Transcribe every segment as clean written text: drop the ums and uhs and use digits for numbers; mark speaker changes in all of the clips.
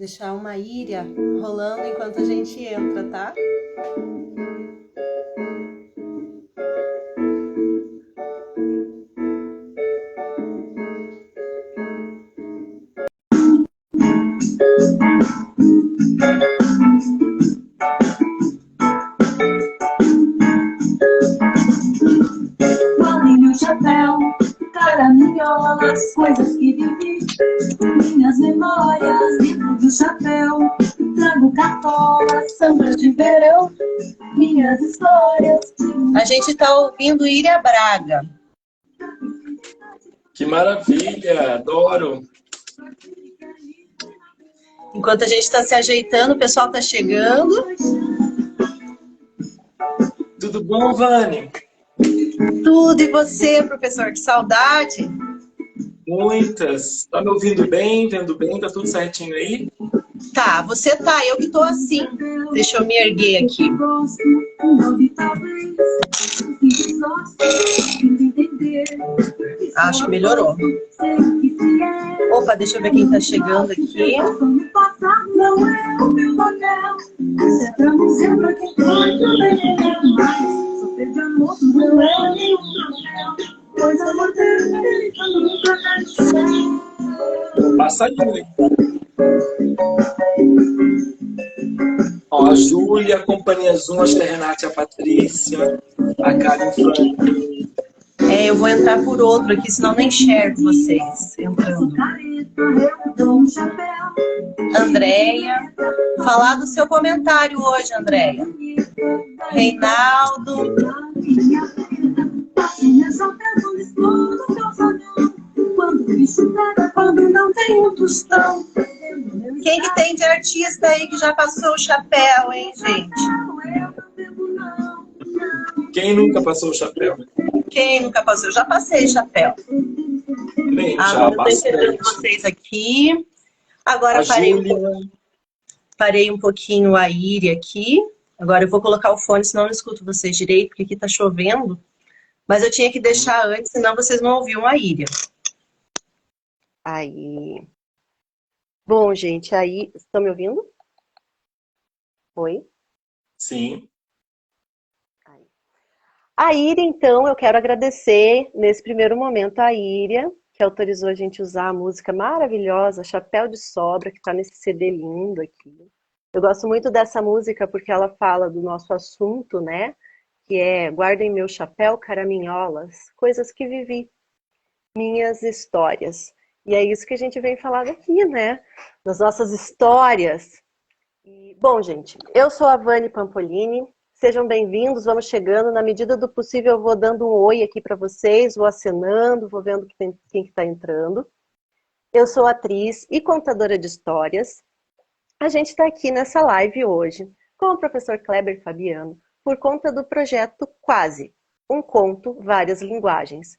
Speaker 1: deixar uma íria rolando enquanto a gente entra, tá?
Speaker 2: Falei meu chapéu, caraminholas, coisas que vivi, minhas memórias dentro do chapéu. Trago cartolas, sambas de verão, minhas histórias.
Speaker 1: A gente tá ouvindo Íria Braga.
Speaker 3: Que maravilha, adoro.
Speaker 1: Enquanto a gente está se ajeitando, o pessoal está chegando.
Speaker 3: Tudo bom, Vani?
Speaker 1: Tudo, e você, professor? Que saudade!
Speaker 3: Muitas. Tá me ouvindo bem, vendo bem? Tá tudo certinho aí?
Speaker 1: Tá, você tá, eu que tô assim. Deixa eu me erguer aqui. Acho que melhorou. Opa, deixa eu ver quem tá chegando aqui.
Speaker 3: Passadinho. Ó, a Júlia, a Companhia Zoom, acho que a Renata e a Patrícia, a Karen Frank.
Speaker 1: Eu vou entrar por outro aqui, senão não enxergo vocês entrando. Andréia, falar do seu comentário hoje, Andréia. Reinaldo.
Speaker 2: Quando não tem um tostão.
Speaker 1: Quem que tem de artista aí que já passou o chapéu, hein, gente?
Speaker 3: Quem nunca passou o chapéu?
Speaker 1: Quem nunca passou? Eu já passei chapéu.
Speaker 3: Bem, já
Speaker 1: Agora eu tô
Speaker 3: bastante.
Speaker 1: entendendo vocês aqui. Agora
Speaker 3: A Júlia.
Speaker 1: parei um pouquinho a Íria aqui. Agora eu vou colocar o fone, senão eu não escuto vocês direito, porque aqui tá chovendo. Mas eu tinha que deixar antes, senão vocês não ouviam a Íria. Aí. Bom, gente, aí... Estão me ouvindo? Oi?
Speaker 3: Sim.
Speaker 1: A Íria, então, eu quero agradecer, nesse primeiro momento, a Íria, que autorizou a gente usar a música maravilhosa, Chapéu de Sobra, que está nesse CD lindo aqui. Eu gosto muito dessa música porque ela fala do nosso assunto, né? Que é Guardem Meu Chapéu, Caraminholas, coisas que vivi, minhas histórias. E é isso que a gente vem falar aqui, né? Das nossas histórias. Bom, gente, eu sou a Vani Pampolini. Sejam bem-vindos, vamos chegando. Na medida do possível, eu vou dando um oi aqui para vocês, vou acenando, vou vendo quem está entrando. Eu sou atriz e contadora de histórias. A gente está aqui nessa live hoje com o professor Kleber Fabiano por conta do projeto Quase, um conto, várias linguagens,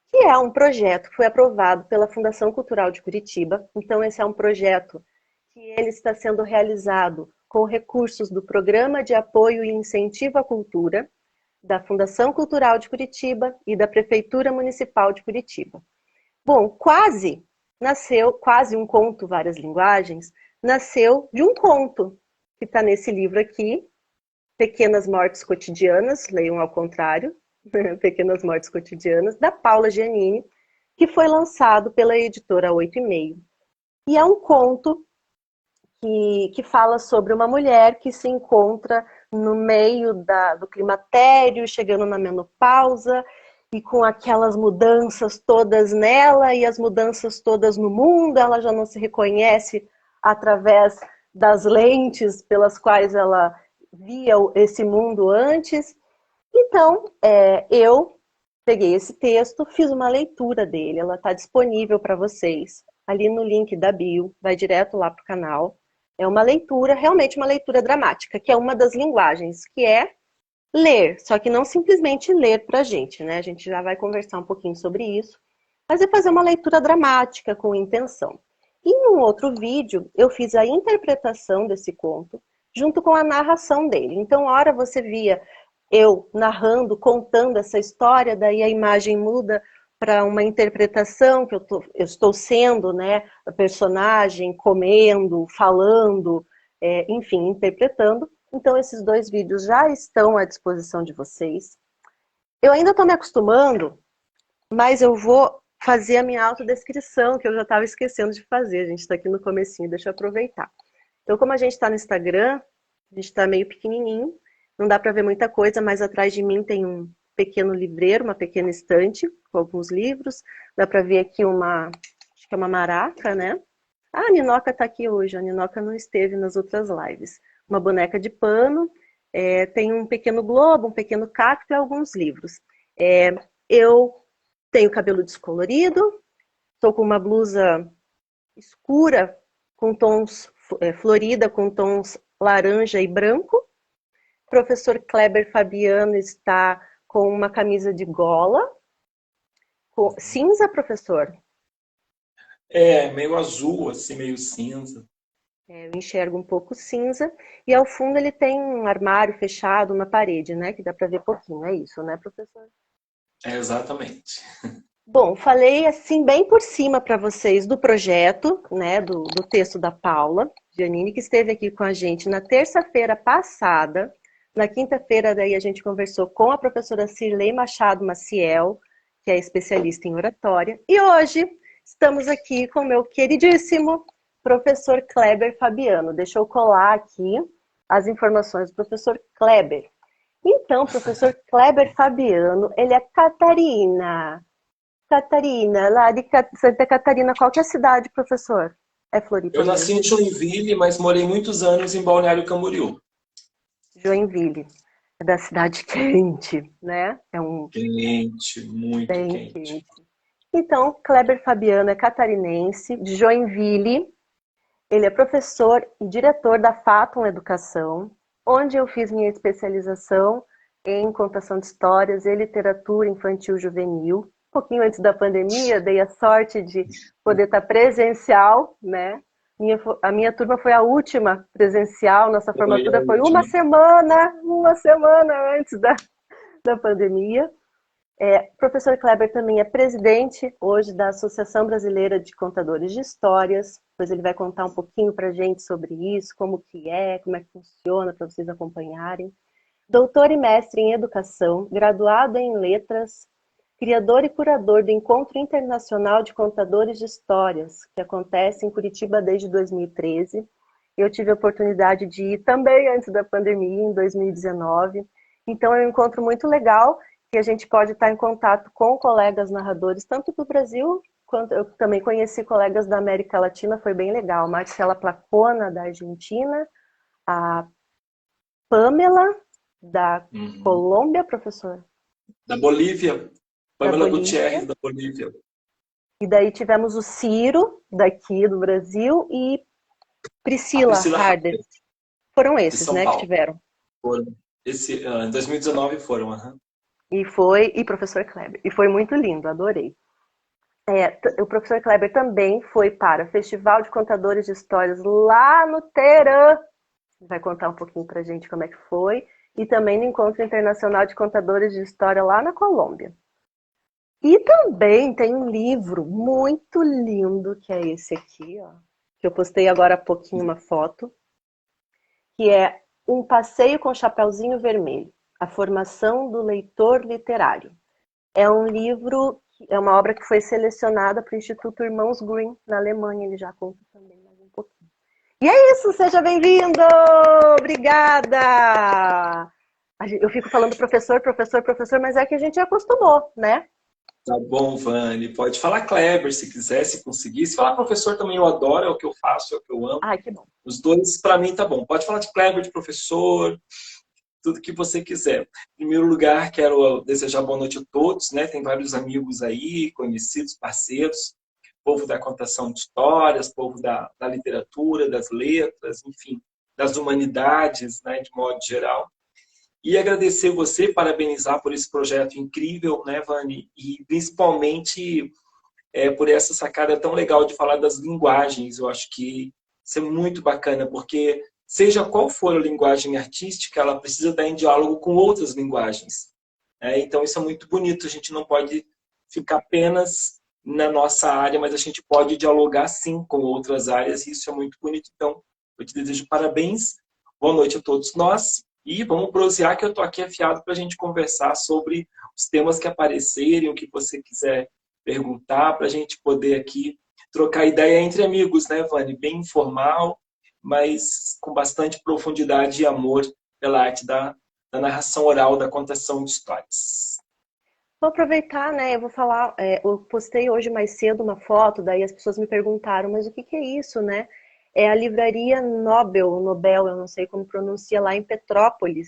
Speaker 1: que é um projeto que foi aprovado pela Fundação Cultural de Curitiba. Então, esse é um projeto que ele está sendo realizado com recursos do Programa de Apoio e Incentivo à Cultura, da Fundação Cultural de Curitiba e da Prefeitura Municipal de Curitiba. Bom, Quase um conto, várias linguagens, nasceu de um conto que está nesse livro aqui, Pequenas Mortes Cotidianas, leiam ao contrário, Pequenas Mortes Cotidianas, da Paula Giannini, que foi lançado pela editora 8,5. E é um conto que fala sobre uma mulher que se encontra no meio do climatério, chegando na menopausa, e com aquelas mudanças todas nela, e as mudanças todas no mundo, ela já não se reconhece através das lentes pelas quais ela via esse mundo antes. Então, eu peguei esse texto, fiz uma leitura dele, ela está disponível para vocês, ali no link da bio, vai direto lá para o canal. É uma leitura, realmente uma leitura dramática, que é uma das linguagens, que é ler, só que não simplesmente ler para a gente, né? A gente já vai conversar um pouquinho sobre isso, mas é fazer uma leitura dramática com intenção. E em um outro vídeo, eu fiz a interpretação desse conto, junto com a narração dele. Então, ora você via eu narrando, contando essa história, daí a imagem muda para uma interpretação que eu estou sendo, né, a personagem, comendo, falando, enfim, interpretando. Então, esses 2 vídeos já estão à disposição de vocês. Eu ainda estou me acostumando, mas eu vou fazer a minha autodescrição, que eu já estava esquecendo de fazer. A gente está aqui no comecinho, deixa eu aproveitar. Então, como a gente está no Instagram, a gente está meio pequenininho, não dá para ver muita coisa, mas atrás de mim tem um pequeno livreiro, uma pequena estante com alguns livros. Dá para ver aqui acho que é uma maraca, né? Ah, a Ninoca está aqui hoje, a Ninoca não esteve nas outras lives. Uma boneca de pano, tem um pequeno globo, um pequeno cacto e alguns livros. Eu tenho cabelo descolorido, estou com uma blusa escura, com tons florida, com tons laranja e branco. O professor Kleber Fabiano está com uma camisa de gola. Cinza, professor?
Speaker 3: Meio azul, assim, meio cinza.
Speaker 1: Eu enxergo um pouco cinza. E ao fundo ele tem um armário fechado, uma parede, né? Que dá para ver pouquinho. É isso, né, professor?
Speaker 3: Exatamente.
Speaker 1: Bom, falei assim bem por cima para vocês do projeto, né, do texto da Paula Giannini, que esteve aqui com a gente na terça-feira passada. Na quinta-feira, daí a gente conversou com a professora Cirlei Machado Maciel, que é especialista em oratória. E hoje estamos aqui com o meu queridíssimo professor Kleber Fabiano. Deixa eu colar aqui as informações do professor Kleber. Então, professor Kleber Fabiano, ele é Catarina, lá de Santa Catarina. Qual que é a cidade, professor? É Floripa
Speaker 3: Eu nasci
Speaker 1: mesmo?
Speaker 3: em Joinville, mas morei muitos anos em Balneário Camboriú.
Speaker 1: Joinville. É da cidade quente, né? É um
Speaker 3: Quente, muito
Speaker 1: bem
Speaker 3: quente.
Speaker 1: quente. Então, Kleber Fabiano é catarinense, de Joinville. Ele é professor e diretor da Fatum Educação, onde eu fiz minha especialização em contação de histórias e literatura infantil juvenil. Um pouquinho antes da pandemia, dei a sorte de poder estar presencial, né? A minha turma foi a última presencial, nossa formatura foi uma semana antes da pandemia. O professor Kleber também é presidente hoje da Associação Brasileira de Contadores de Histórias, pois ele vai contar um pouquinho para a gente sobre isso, como é que funciona, para vocês acompanharem. Doutor e mestre em Educação, graduado em Letras, criador e curador do Encontro Internacional de Contadores de Histórias, que acontece em Curitiba desde 2013. Eu tive a oportunidade de ir também antes da pandemia, em 2019. Então é um encontro muito legal, que a gente pode estar em contato com colegas narradores, tanto do Brasil, quanto eu também conheci colegas da América Latina, foi bem legal. Marcela Placona, da Argentina, a Pamela, da Colômbia, professor?
Speaker 3: Da Bolívia. Pamela Gutierrez, da Bolívia.
Speaker 1: E daí tivemos o Ciro, daqui do Brasil, e Priscila Harder. Foram esses, né, que tiveram.
Speaker 3: Foram. Em 2019 foram,
Speaker 1: E professor Kleber. E foi muito lindo, adorei. O professor Kleber também foi para o Festival de Contadores de Histórias lá no Teherã. Vai contar um pouquinho pra gente como é que foi. E também no Encontro Internacional de Contadores de História lá na Colômbia. E também tem um livro muito lindo, que é esse aqui, ó, que eu postei agora há pouquinho uma foto, que é Um Passeio com Chapeuzinho Vermelho, a formação do leitor literário. É um livro, é uma obra que foi selecionada para o Instituto Irmãos Grimm, na Alemanha. Ele já conta também mais um pouquinho. E é isso, seja bem-vindo! Obrigada! Eu fico falando professor, mas é que a gente acostumou, né?
Speaker 3: Tá bom, Vani. Pode falar Kleber, se quiser, se conseguir. Se falar professor também eu adoro, é o que eu faço, é o que eu amo.
Speaker 1: Ai, que bom.
Speaker 3: Os dois, para mim, tá bom. Pode falar de Kleber, de professor, tudo que você quiser. Em primeiro lugar, quero desejar boa noite a todos, né? Tem vários amigos aí, conhecidos, parceiros, povo da contação de histórias, povo da literatura, das letras, enfim, das humanidades, né, de modo geral. E agradecer você, parabenizar por esse projeto incrível, né, Vani? E principalmente por essa sacada tão legal de falar das linguagens. Eu acho que isso é muito bacana, porque seja qual for a linguagem artística, ela precisa estar em diálogo com outras linguagens. Então isso é muito bonito, a gente não pode ficar apenas na nossa área, mas a gente pode dialogar sim com outras áreas e isso é muito bonito. Então, eu te desejo parabéns, boa noite a todos nós e vamos prosear que eu estou aqui afiado para a gente conversar sobre os temas que aparecerem, o que você quiser perguntar, para a gente poder aqui trocar ideia entre amigos, né, Vani? Bem informal, mas com bastante profundidade e amor pela arte da narração oral, da contação de histórias.
Speaker 1: Vou aproveitar, né? Eu vou falar. Eu postei hoje mais cedo uma foto, daí as pessoas me perguntaram, mas o que que é isso, né? É a livraria Nobel, eu não sei como pronuncia, lá em Petrópolis.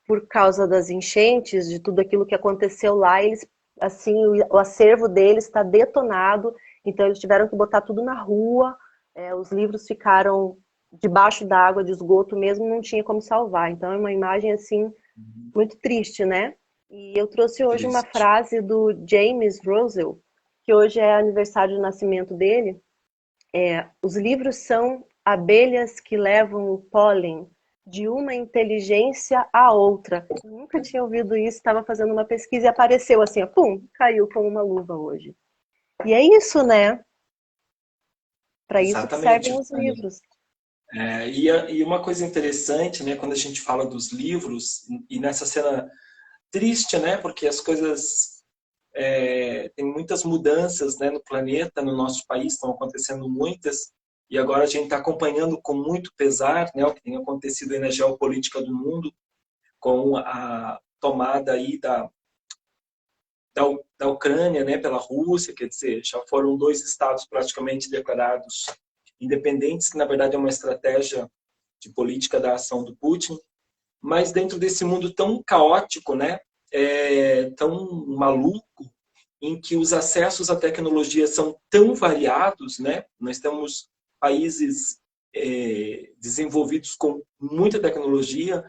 Speaker 1: Por causa das enchentes, de tudo aquilo que aconteceu lá, eles, assim, o acervo deles está detonado, então eles tiveram que botar tudo na rua, os livros ficaram debaixo d'água, de esgoto mesmo, não tinha como salvar. Então é uma imagem, assim, muito triste, né? E eu trouxe hoje uma
Speaker 3: Triste.
Speaker 1: frase do James Russell, que hoje é aniversário de nascimento dele. Os livros são abelhas que levam o pólen de uma inteligência a outra. Eu nunca tinha ouvido isso, estava fazendo uma pesquisa e apareceu assim, ó, pum, caiu como uma luva hoje. E é isso, né? Para isso que servem
Speaker 3: Exatamente,
Speaker 1: os
Speaker 3: Vani.
Speaker 1: livros.
Speaker 3: E uma coisa interessante, né, quando a gente fala dos livros, e nessa cena triste, né, porque as coisas, tem muitas mudanças, né, no planeta, no nosso país, estão acontecendo muitas, e agora a gente está acompanhando com muito pesar, né, o que tem acontecido aí na geopolítica do mundo, com a tomada aí da Ucrânia, né, pela Rússia, quer dizer, já foram 2 estados praticamente declarados independentes, que na verdade é uma estratégia de política da ação do Putin, mas dentro desse mundo tão caótico, né, tão maluco, em que os acessos à tecnologia são tão variados, né, nós temos países desenvolvidos com muita tecnologia,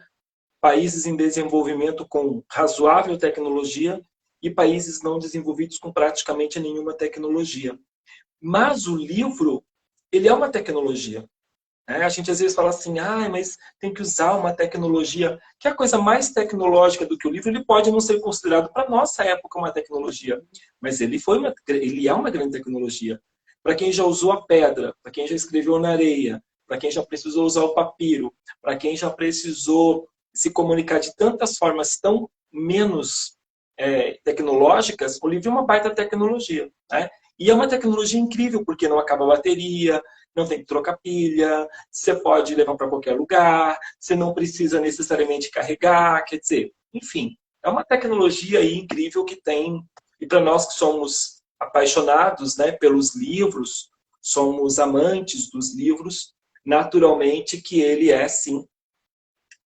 Speaker 3: países em desenvolvimento com razoável tecnologia e países não desenvolvidos com praticamente nenhuma tecnologia. Mas o livro, ele é uma tecnologia. Né? A gente às vezes fala assim, mas tem que usar uma tecnologia, que é a coisa mais tecnológica do que o livro, ele pode não ser considerado para nossa época uma tecnologia, mas ele é uma grande tecnologia. Para quem já usou a pedra, para quem já escreveu na areia, para quem já precisou usar o papiro, para quem já precisou se comunicar de tantas formas tão menos tecnológicas, o livro é uma baita tecnologia. Né? E é uma tecnologia incrível, porque não acaba a bateria, não tem que trocar pilha, você pode levar para qualquer lugar, você não precisa necessariamente carregar, quer dizer, enfim, é uma tecnologia aí incrível que tem, e para nós que somos apaixonados, né, pelos livros, somos amantes dos livros, naturalmente que ele é, sim,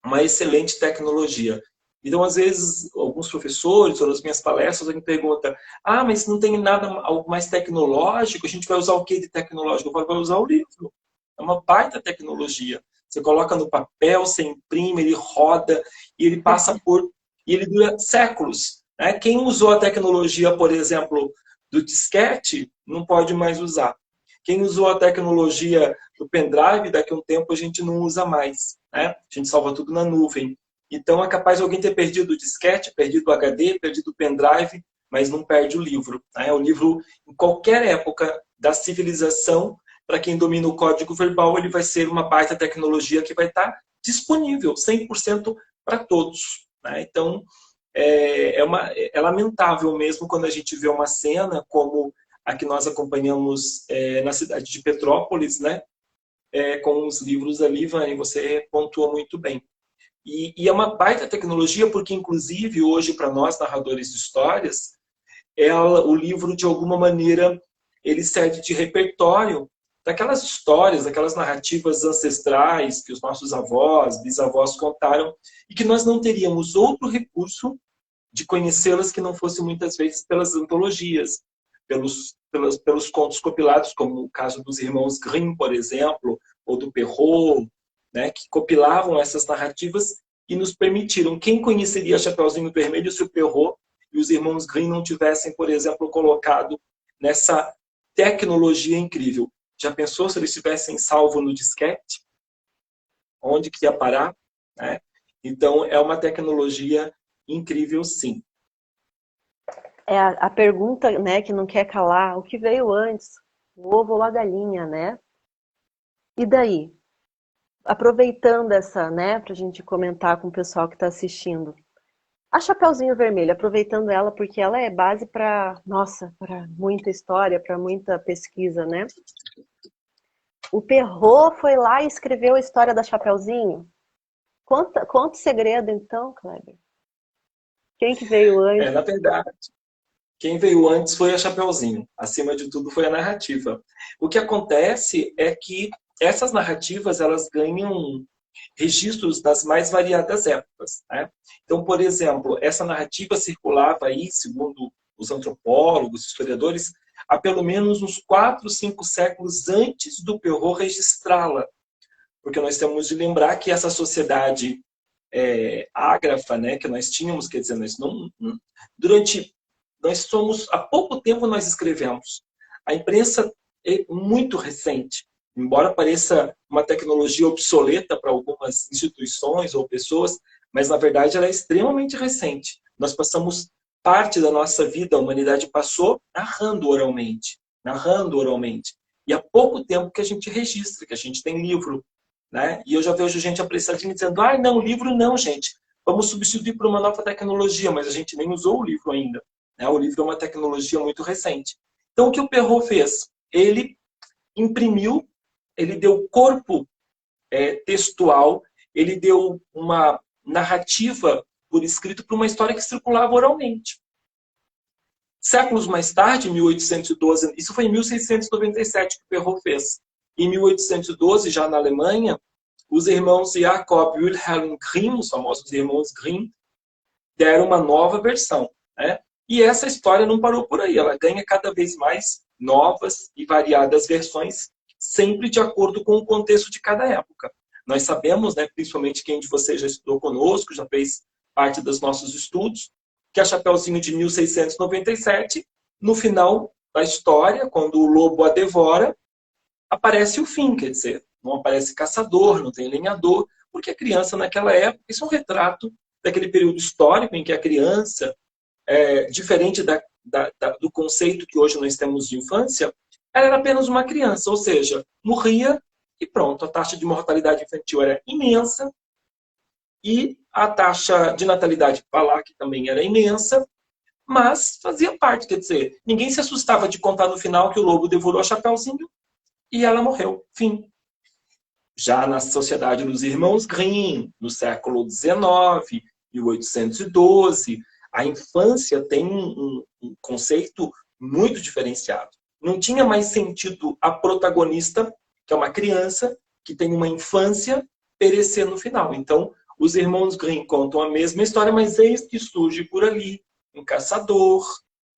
Speaker 3: uma excelente tecnologia. Então, às vezes, alguns professores ou nas minhas palestras me perguntam, mas não tem nada algo mais tecnológico? A gente vai usar o que de tecnológico? Eu falo, vai usar o livro. É uma baita tecnologia. Você coloca no papel, você imprime, ele roda e ele passa por... E ele dura séculos. Né? Quem usou a tecnologia, por exemplo, do disquete, não pode mais usar. Quem usou a tecnologia do pendrive, daqui a um tempo a gente não usa mais. Né? A gente salva tudo na nuvem. Então é capaz de alguém ter perdido o disquete, perdido o HD, perdido o pendrive, mas não perde o livro. Né? O livro, em qualquer época da civilização, para quem domina o código verbal, ele vai ser uma baita tecnologia que vai estar disponível 100% para todos. Né? Então, é lamentável mesmo quando a gente vê uma cena como a que nós acompanhamos na cidade de Petrópolis, né? Com os livros ali, Vani, você pontuou muito bem. E é uma baita tecnologia porque, inclusive, hoje, para nós, narradores de histórias, o livro, de alguma maneira, ele serve de repertório daquelas histórias, daquelas narrativas ancestrais que os nossos avós, bisavós contaram e que nós não teríamos outro recurso de conhecê-las que não fosse muitas vezes pelas antologias, pelos contos compilados, como o caso dos irmãos Grimm, por exemplo, ou do Perrault, né, que compilavam essas narrativas e nos permitiram. Quem conheceria Chapeuzinho Vermelho se o Perrault e os irmãos Grimm não tivessem, por exemplo, colocado nessa tecnologia incrível? Já pensou se eles tivessem salvo no disquete? Onde que ia parar? Né? Então, é uma tecnologia incrível, sim.
Speaker 1: É a pergunta, né, que não quer calar, o que veio antes? O ovo ou a galinha, né? E daí? Aproveitando essa, né, pra gente comentar com o pessoal que está assistindo. A Chapeuzinho Vermelho, aproveitando ela porque ela é base para, nossa, para muita história, para muita pesquisa, né? O Perrault foi lá e escreveu a história da Chapeuzinho. Conta o segredo então, Kleber. Quem que veio antes?
Speaker 3: Na verdade, quem veio antes foi a Chapeuzinho. Acima de tudo foi a narrativa. O que acontece é que essas narrativas elas ganham registros das mais variadas épocas, né? Então, por exemplo, essa narrativa circulava aí, segundo os antropólogos, historiadores, há pelo menos uns 4, 5 séculos antes do Perrault registrá-la. Porque nós temos de lembrar que essa sociedade ágrafa, né, que nós tínhamos, quer dizer, nós somos, há pouco tempo nós escrevemos. A imprensa é muito recente, embora pareça uma tecnologia obsoleta para algumas instituições ou pessoas, mas na verdade ela é extremamente recente. Nós passamos parte da nossa vida, a humanidade passou narrando oralmente, narrando oralmente. E há pouco tempo que a gente registra, que a gente tem livro, né? E eu já vejo gente apressadinha dizendo, não, livro não, gente. Vamos substituir por uma nova tecnologia, mas a gente nem usou o livro ainda. Né? O livro é uma tecnologia muito recente. Então, o que o Perrault fez? Ele imprimiu, ele deu corpo textual, ele deu uma narrativa por escrito para uma história que circulava oralmente. Séculos mais tarde, em 1812, isso foi em 1697 que o Perrault fez. Em 1812, já na Alemanha, os irmãos Jacob e Wilhelm Grimm, os famosos irmãos Grimm, deram uma nova versão, né? E essa história não parou por aí, ela ganha cada vez mais novas e variadas versões, sempre de acordo com o contexto de cada época. Nós sabemos, né, principalmente quem de vocês já estudou conosco, já fez parte dos nossos estudos, que a Chapeuzinho de 1697, no final da história, quando o lobo a devora, aparece o fim, quer dizer, não aparece caçador, não tem lenhador, porque a criança naquela época, isso é um retrato daquele período histórico em que a criança, diferente do conceito que hoje nós temos de infância, ela era apenas uma criança, ou seja, morria e pronto, a taxa de mortalidade infantil era imensa e a taxa de natalidade que também era imensa, mas fazia parte, quer dizer, ninguém se assustava de contar no final que o lobo devorou a Chapeuzinho e ela morreu. Fim. Já na sociedade dos irmãos Grimm, no século XIX, 1812, a infância tem um conceito muito diferenciado. Não tinha mais sentido a protagonista, que é uma criança, que tem uma infância, perecer no final. Então, os irmãos Grimm contam a mesma história, mas eis que surge por ali um caçador,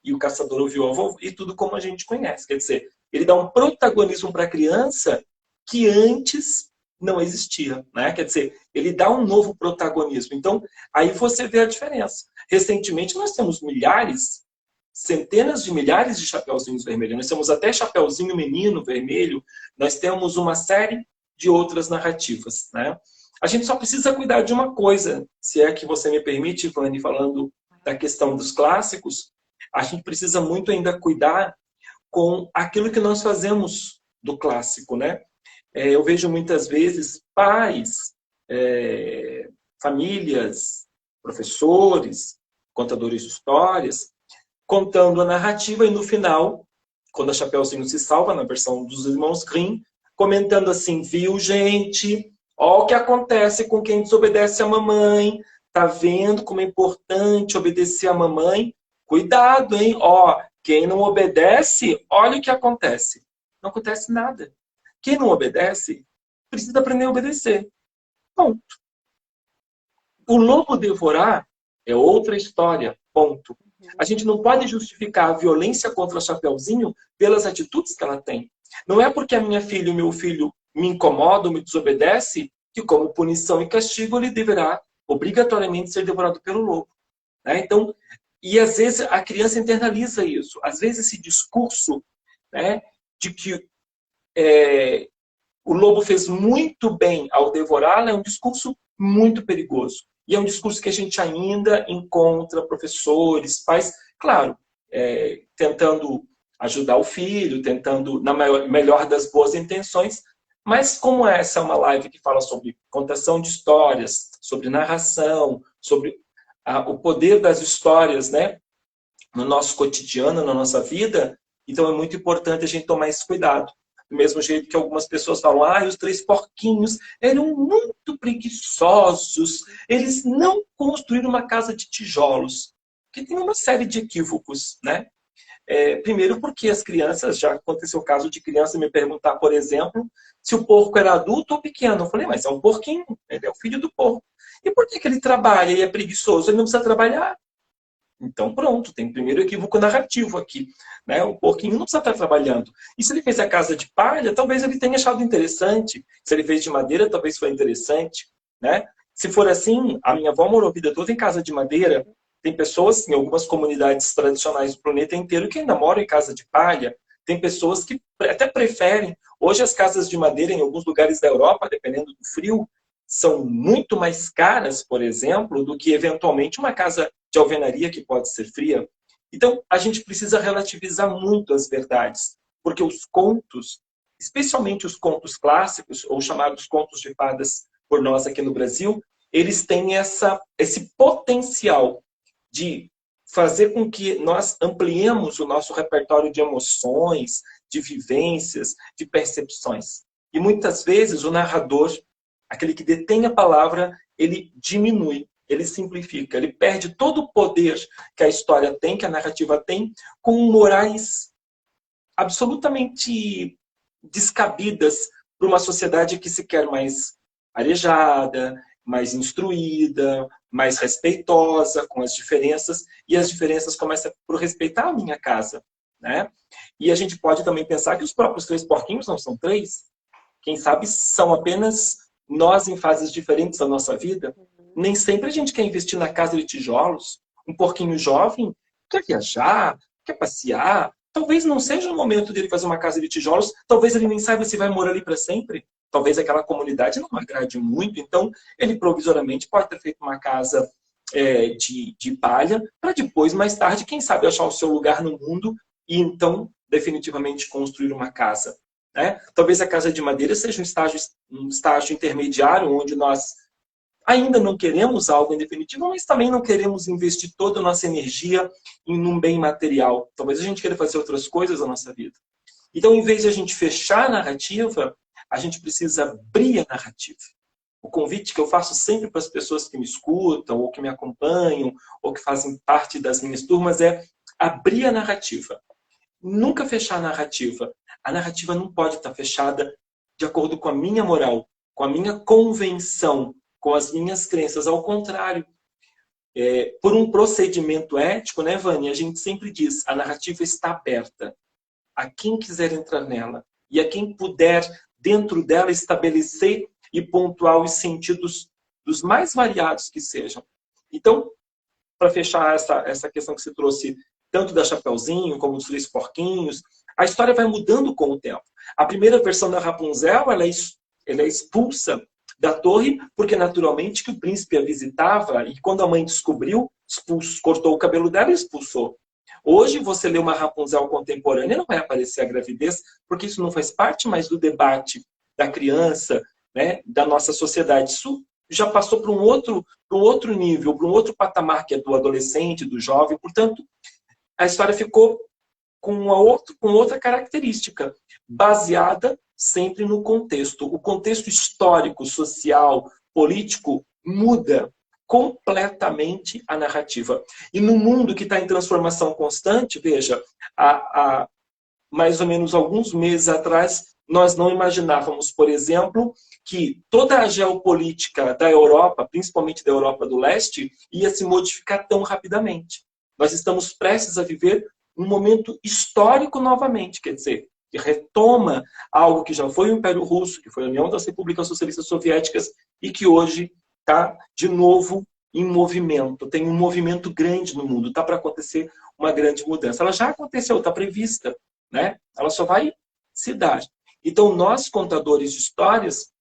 Speaker 3: e o caçador ouviu a vovó, e tudo como a gente conhece. Quer dizer, ele dá um protagonismo para a criança que antes não existia, né? Quer dizer, ele dá um novo protagonismo. Então, aí você vê a diferença. Recentemente, nós temos milhares, centenas de milhares de chapeuzinhos vermelhos. Nós temos até Chapeuzinho Menino Vermelho. Nós temos uma série de outras narrativas, né? A gente só precisa cuidar de uma coisa, se é que você me permite, Vani, falando da questão dos clássicos, a gente precisa muito ainda cuidar com aquilo que nós fazemos do clássico, né? Eu vejo muitas vezes pais, famílias, professores, contadores de histórias, contando a narrativa e no final, quando a Chapeuzinho se salva, na versão dos irmãos Grimm, comentando assim, viu, gente? Ó o que acontece com quem desobedece a mamãe. Tá vendo como é importante obedecer a mamãe? Cuidado, hein? Ó, quem não obedece, olha o que acontece. Não acontece nada. Quem não obedece, precisa aprender a obedecer. Ponto. O lobo devorar é outra história. Ponto. A gente não pode justificar a violência contra a Chapeuzinho pelas atitudes que ela tem. Não é porque a minha filha e o meu filho me incomodam, me desobedece, que como punição e castigo ele deverá obrigatoriamente ser devorado pelo lobo. Né? Então, e às vezes a criança internaliza isso. Às vezes esse discurso, né, de que o lobo fez muito bem ao devorá-la é um discurso muito perigoso. E é um discurso que a gente ainda encontra professores, pais. Claro, tentando ajudar o filho, tentando, na melhor das boas intenções, mas como essa é uma live que fala sobre contação de histórias, sobre narração, sobre o poder das histórias, né, no nosso cotidiano, na nossa vida, então é muito importante a gente tomar esse cuidado. Do mesmo jeito que algumas pessoas falam, os 3 porquinhos eram muito preguiçosos, eles não construíram uma casa de tijolos, que tem uma série de equívocos, né? Primeiro porque as crianças, já aconteceu o caso de criança me perguntar, por exemplo, se o porco era adulto ou pequeno. Eu falei, mas é um porquinho, ele é o filho do porco. E por que ele trabalha e é preguiçoso? Ele não precisa trabalhar. Então pronto, tem o primeiro equívoco narrativo aqui, né? O porquinho não precisa estar trabalhando. E se ele fez a casa de palha, talvez ele tenha achado interessante. Se ele fez de madeira, talvez foi interessante, né? Se for assim, a minha avó morou a vida toda em casa de madeira. Tem pessoas em algumas comunidades tradicionais do planeta inteiro que ainda moram em casa de palha. Tem pessoas que até preferem. Hoje as casas de madeira em alguns lugares da Europa, dependendo do frio, são muito mais caras, por exemplo, do que eventualmente uma casa de alvenaria que pode ser fria. Então, a gente precisa relativizar muito as verdades, porque os contos, especialmente os contos clássicos, ou chamados contos de fadas por nós aqui no Brasil, eles têm esse potencial de fazer com que nós ampliemos o nosso repertório de emoções, de vivências, de percepções. E muitas vezes o narrador, aquele que detém a palavra, ele diminui, ele simplifica, ele perde todo o poder que a história tem, que a narrativa tem, com morais absolutamente descabidas para uma sociedade que se quer mais arejada, mais instruída, mais respeitosa com as diferenças, e as diferenças começam por respeitar a minha casa, né? E a gente pode também pensar que os próprios 3 porquinhos não são 3, quem sabe são apenas nós em fases diferentes da nossa vida. Nem sempre a gente quer investir na casa de tijolos. Um porquinho jovem quer viajar, quer passear. Talvez não seja o momento dele fazer uma casa de tijolos. Talvez ele nem saiba se vai morar ali para sempre. Talvez aquela comunidade não agrade muito. Então, ele provisoriamente pode ter feito uma casa de palha para depois, mais tarde, quem sabe, achar o seu lugar no mundo e então, definitivamente, construir uma casa. Né? Talvez a casa de madeira seja um estágio intermediário, onde nós ainda não queremos algo em definitivo, mas também não queremos investir toda a nossa energia em um bem material. Talvez a gente queira fazer outras coisas na nossa vida. Então, em vez de a gente fechar a narrativa, a gente precisa abrir a narrativa. O convite que eu faço sempre para as pessoas que me escutam, ou que me acompanham, ou que fazem parte das minhas turmas é abrir a narrativa. Nunca fechar a narrativa. A narrativa não pode estar fechada de acordo com a minha moral, com a minha convenção, com as minhas crenças. Ao contrário, por um procedimento ético, né, Vânia? A gente sempre diz, a narrativa está aberta a quem quiser entrar nela e a quem puder, dentro dela, estabelecer e pontuar os sentidos dos mais variados que sejam. Então, para fechar essa questão que você trouxe, tanto da Chapeuzinho como dos 3 porquinhos, a história vai mudando com o tempo. A primeira versão da Rapunzel, ela é expulsa da torre, porque naturalmente que o príncipe a visitava, e quando a mãe descobriu, cortou o cabelo dela e expulsou. Hoje, você lê uma Rapunzel contemporânea, não vai aparecer a gravidez, porque isso não faz parte mais do debate da criança, né, da nossa sociedade. Isso já passou para um outro nível, para um outro patamar, que é do adolescente, do jovem. Portanto, a história ficou com outra característica, baseada sempre no contexto. O contexto histórico, social, político muda completamente a narrativa. E no mundo que está em transformação constante, veja, há mais ou menos alguns meses atrás, nós não imaginávamos, por exemplo, que toda a geopolítica da Europa, principalmente da Europa do Leste, ia se modificar tão rapidamente. Nós estamos prestes a viver um momento histórico novamente, quer dizer, que retoma algo que já foi o Império Russo, que foi a União das Repúblicas Socialistas Soviéticas e que hoje está de novo em movimento. Tem um movimento grande no mundo, está para acontecer uma grande mudança. Ela já aconteceu, está prevista, né? Ela só vai se dar. Então, nós, contadores de histórias,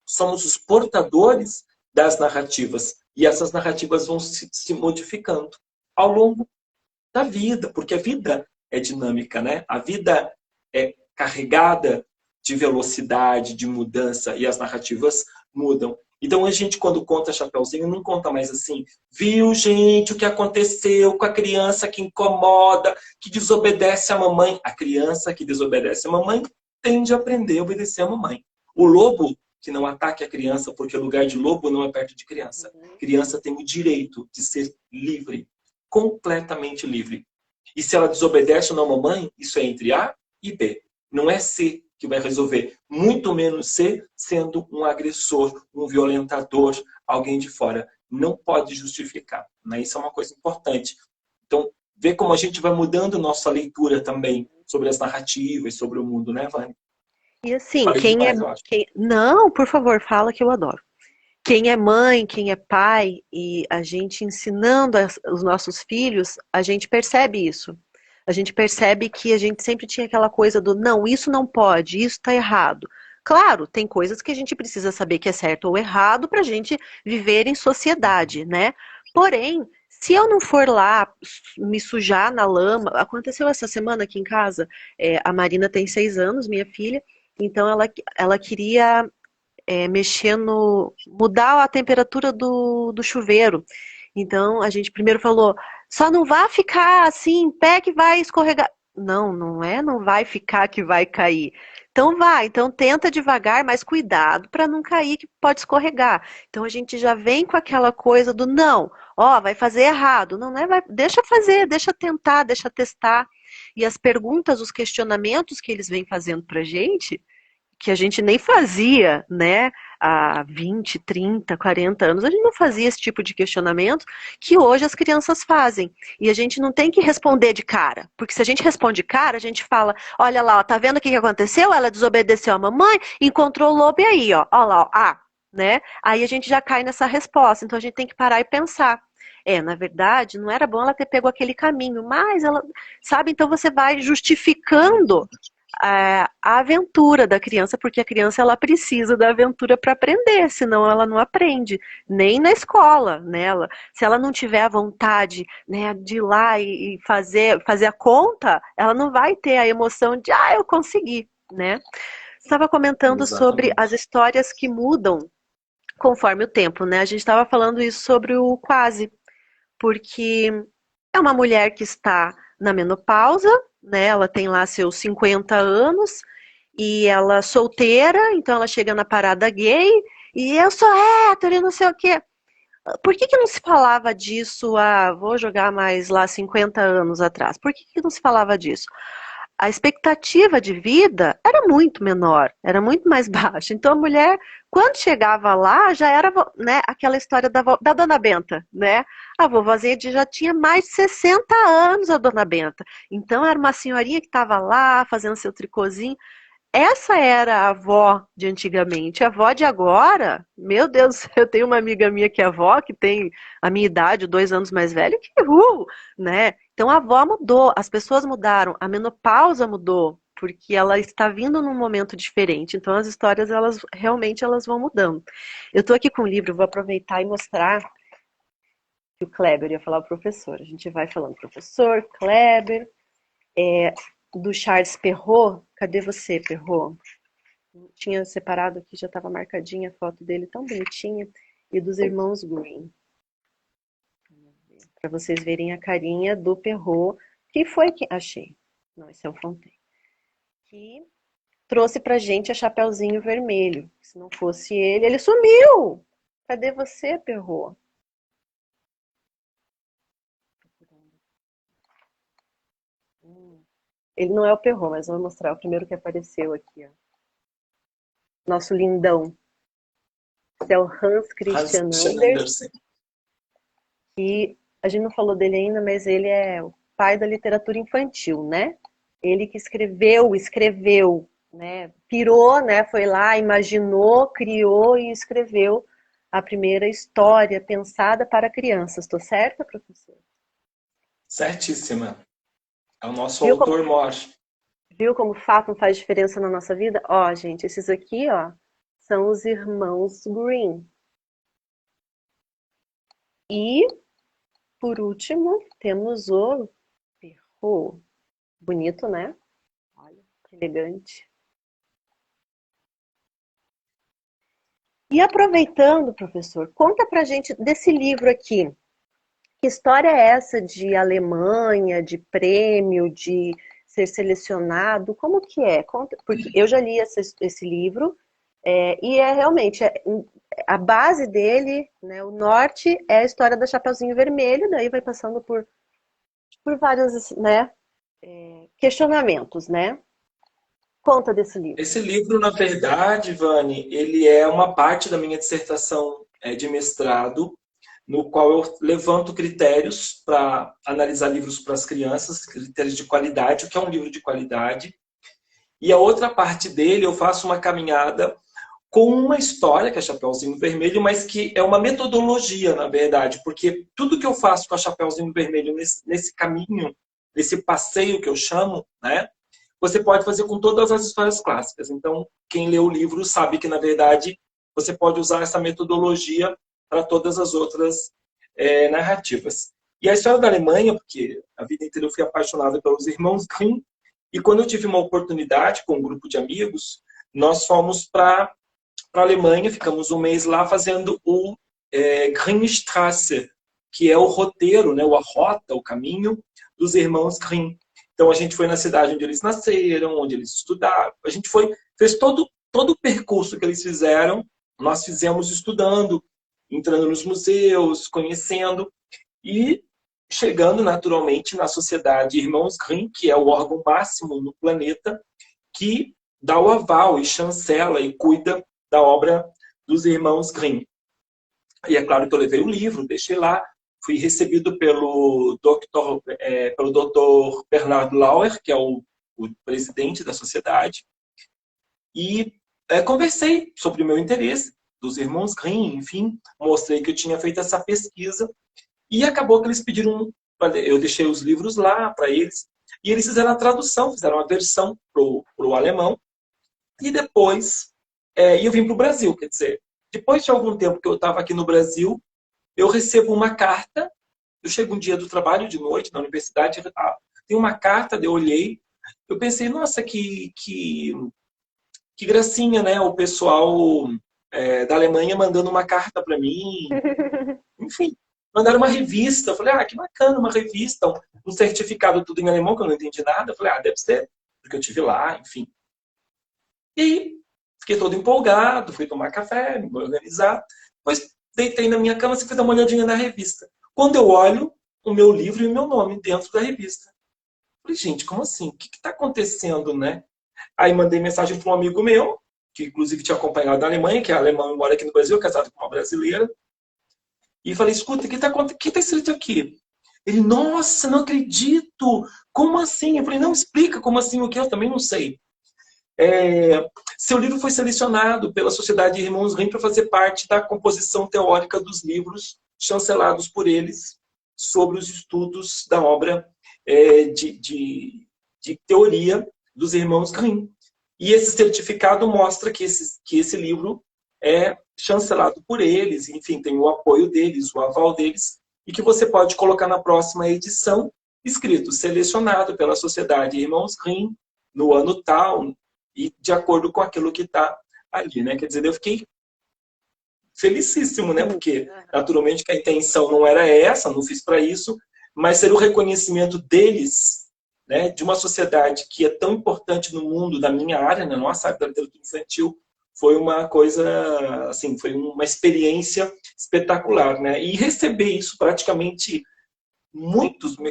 Speaker 3: somos os portadores das narrativas. E essas narrativas vão se modificando ao longo da vida, porque a vida é dinâmica, né? A vida é carregada de velocidade, de mudança, e as narrativas mudam. Então a gente, quando conta Chapeuzinho, não conta mais assim, viu, gente, o que aconteceu com a criança que incomoda, que desobedece à mamãe. A criança que desobedece à mamãe tende a aprender a obedecer à mamãe. O lobo que não ataque a criança, porque lugar de lobo não é perto de criança. Criança tem o direito de ser livre, completamente livre. E se ela desobedece ou não à mamãe, isso é entre A e B. Não é C que vai resolver. Muito menos C sendo um agressor, um violentador, alguém de fora. Não pode justificar. Né? Isso é uma coisa importante. Então, ver como a gente vai mudando nossa leitura também sobre as narrativas, sobre o mundo, né, Vânia?
Speaker 1: E assim,
Speaker 3: Falei demais, eu acho.
Speaker 1: Não, por favor, fala que eu adoro. Quem é mãe, quem é pai, e a gente ensinando os nossos filhos, a gente percebe isso. A gente percebe que a gente sempre tinha aquela coisa do não, isso não pode, isso está errado. Claro, tem coisas que a gente precisa saber que é certo ou errado para a gente viver em sociedade, né? Porém, se eu não for lá me sujar na lama, aconteceu essa semana aqui em casa, a Marina tem 6 anos, minha filha, então ela queria mexer no. Mudar a temperatura do chuveiro. Então a gente primeiro falou, só não vá ficar assim em pé que vai escorregar. Não, não é, não vai ficar que vai cair. Então vai, então tenta devagar, mas cuidado para não cair que pode escorregar. Então a gente já vem com aquela coisa do não, ó, vai fazer errado. Não é, vai, deixa fazer, deixa tentar, deixa testar. E as perguntas, os questionamentos que eles vêm fazendo pra gente, que a gente nem fazia, né, há 20, 30, 40 anos, a gente não fazia esse tipo de questionamento que hoje as crianças fazem. E a gente não tem que responder de cara, porque se a gente responde de cara, a gente fala, olha lá, ó, tá vendo o que aconteceu? Ela desobedeceu a mamãe, encontrou o lobo e aí, ó lá, ó, né? Aí a gente já cai nessa resposta, então a gente tem que parar e pensar. Na verdade, não era bom ela ter pego aquele caminho, mas ela, sabe, então você vai justificando a aventura da criança, porque a criança ela precisa da aventura para aprender, senão ela não aprende, nem na escola, né? Se ela não tiver a vontade, né, de ir lá e fazer a conta, ela não vai ter a emoção de, eu consegui, né? Estava comentando sobre as
Speaker 3: Exatamente.
Speaker 1: histórias que mudam conforme o tempo, né? A gente estava falando isso sobre o quase, porque é uma mulher que está na menopausa, né? Ela tem lá seus 50 anos e ela é solteira, então ela chega na parada gay e eu sou hétero e não sei o quê. Por que não se falava disso vou jogar mais lá 50 anos atrás? Por que não se falava disso? A expectativa de vida era muito menor, era muito mais baixa. Então a mulher, quando chegava lá, já era, né, aquela história da Dona Benta, né? A vovozinha já tinha mais de 60 anos, a Dona Benta. Então era uma senhorinha que estava lá fazendo seu tricôzinho. Essa era a avó de antigamente. A avó de agora, meu Deus, eu tenho uma amiga minha que é avó, que tem a minha idade, 2 anos mais velha, que né? Então a avó mudou, as pessoas mudaram, a menopausa mudou, porque ela está vindo num momento diferente. Então as histórias, elas realmente elas vão mudando. Eu estou aqui com o livro, vou aproveitar e mostrar que o Kleber ia falar o professor. A gente vai falando, professor, Kleber, do Charles Perrault. Cadê você, Perrault? Tinha separado aqui, já estava marcadinha a foto dele, tão bonitinha. E dos irmãos Green. Para vocês verem a carinha do Perrault. Que foi que... Achei. Não, esse é o Fontaine. Que trouxe pra gente a Chapeuzinho Vermelho. Se não fosse ele, ele sumiu! Cadê você, Perrault? Ele não é o Perrault, mas vou mostrar o primeiro que apareceu aqui, ó. Nosso lindão. Esse é o Hans
Speaker 3: Hans
Speaker 1: Christian
Speaker 3: Christian
Speaker 1: Andersen.
Speaker 3: Andersen.
Speaker 1: E a gente não falou dele ainda, mas ele é o pai da literatura infantil, né? Ele que escreveu, né? Pirou, né? Foi lá, imaginou, criou e escreveu a primeira história pensada para crianças. Estou certa, professor?
Speaker 3: Certíssima. É o nosso
Speaker 1: Viu como,
Speaker 3: autor mor.
Speaker 1: viu como o fato não faz diferença na nossa vida? Ó, gente, esses aqui, ó, são os irmãos Green. E, por último, temos o Oh, bonito, né? Olha, que elegante. E aproveitando, professor, conta pra gente desse livro aqui. Que história é essa de Alemanha, de prêmio, de ser selecionado? Como que é? Conta, porque eu já li esse livro, e é realmente a base dele, né, o norte é a história da Chapeuzinho Vermelho, daí vai passando por vários, né, questionamentos, né? Conta desse livro.
Speaker 3: Esse livro, na verdade, Vani, ele é uma parte da minha dissertação de mestrado, no qual eu levanto critérios para analisar livros para as crianças, critérios de qualidade, o que é um livro de qualidade. E a outra parte dele, eu faço uma caminhada com uma história, que é Chapeuzinho Vermelho, mas que é uma metodologia, na verdade, porque tudo que eu faço com a Chapeuzinho Vermelho nesse caminho, nesse passeio que eu chamo, né, você pode fazer com todas as histórias clássicas. Então, quem lê o livro sabe que, na verdade, você pode usar essa metodologia para todas as outras narrativas. E a história da Alemanha, porque a vida inteira eu fui apaixonado pelos irmãos Grimm, e quando eu tive uma oportunidade com um grupo de amigos, nós fomos para a Alemanha, ficamos um mês lá fazendo o Grimmstrasse, que é o roteiro, né, a rota, o caminho dos irmãos Grimm. Então a gente foi na cidade onde eles nasceram, onde eles estudaram. A gente fez todo o percurso que eles fizeram, nós fizemos estudando, entrando nos museus, conhecendo e chegando naturalmente na sociedade Irmãos Grimm, que é o órgão máximo no planeta, que dá o aval e chancela e cuida da obra dos irmãos Grimm. E é claro que eu levei o livro, deixei lá, fui recebido pelo Dr. Bernard Lauer, que é o presidente da sociedade, e conversei sobre o meu interesse dos irmãos Grimm, enfim, mostrei que eu tinha feito essa pesquisa, e acabou que eles pediram, eu deixei os livros lá para eles, e eles fizeram a tradução, fizeram a versão para o alemão, e depois eu vim para o Brasil, quer dizer, depois de algum tempo que eu estava aqui no Brasil, eu recebo uma carta, eu chego um dia do trabalho, de noite, na universidade, tem uma carta, eu olhei, eu pensei, nossa, que gracinha, né? O pessoal da Alemanha mandando uma carta para mim, enfim, mandaram uma revista, eu falei, que bacana, uma revista, um certificado tudo em alemão, que eu não entendi nada, eu falei, deve ser, porque eu estive lá, enfim. E aí, fiquei todo empolgado, fui tomar café, me organizar, depois deitei na minha cama e fui dar uma olhadinha na revista. Quando eu olho, o meu livro e o meu nome dentro da revista. Falei, gente, como assim? O que está acontecendo, né? Aí mandei mensagem para um amigo meu, que inclusive tinha acompanhado da Alemanha, que é alemão e mora aqui no Brasil, casado com uma brasileira. E falei, escuta, o que está escrito aqui? Ele, nossa, não acredito! Como assim? Eu falei, não, explica como assim o que eu também não sei. Seu livro foi selecionado pela Sociedade de Irmãos Grimm para fazer parte da composição teórica dos livros chancelados por eles sobre os estudos da obra de teoria dos irmãos Grimm. E esse certificado mostra que esse livro é chancelado por eles, enfim, tem o apoio deles, o aval deles, e que você pode colocar na próxima edição, escrito, selecionado pela Sociedade de Irmãos Grimm, no ano tal, e de acordo com aquilo que está ali, né? Quer dizer, eu fiquei felicíssimo, né? Porque, naturalmente, que a intenção não era essa, não fiz para isso, mas ser o reconhecimento deles, né? De uma sociedade que é tão importante no mundo, da minha área, na nossa área da literatura infantil, foi uma coisa, assim, foi uma experiência espetacular, né? E receber isso praticamente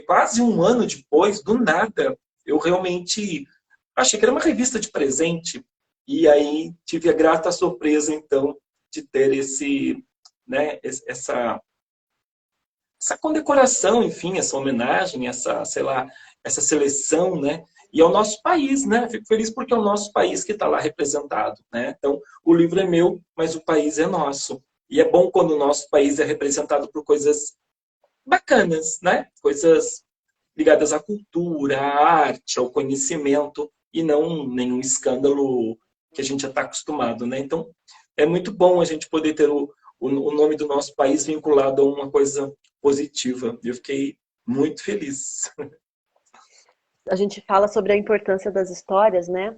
Speaker 3: quase um ano depois, do nada, eu realmente achei que era uma revista de presente. E aí tive a grata surpresa, então, de ter essa condecoração, enfim, essa homenagem, sei lá, essa seleção, né? E é o nosso país, né? Fico feliz porque é o nosso país que está lá representado, né? Então, o livro é meu, mas o país é nosso. E é bom quando o nosso país é representado por coisas bacanas, né? Coisas ligadas à cultura, à arte, ao conhecimento, e não nenhum escândalo que a gente já está acostumado, né? Então, é muito bom a gente poder ter o nome do nosso país vinculado a uma coisa positiva. Eu fiquei muito feliz.
Speaker 1: a gente fala sobre a importância das histórias, né?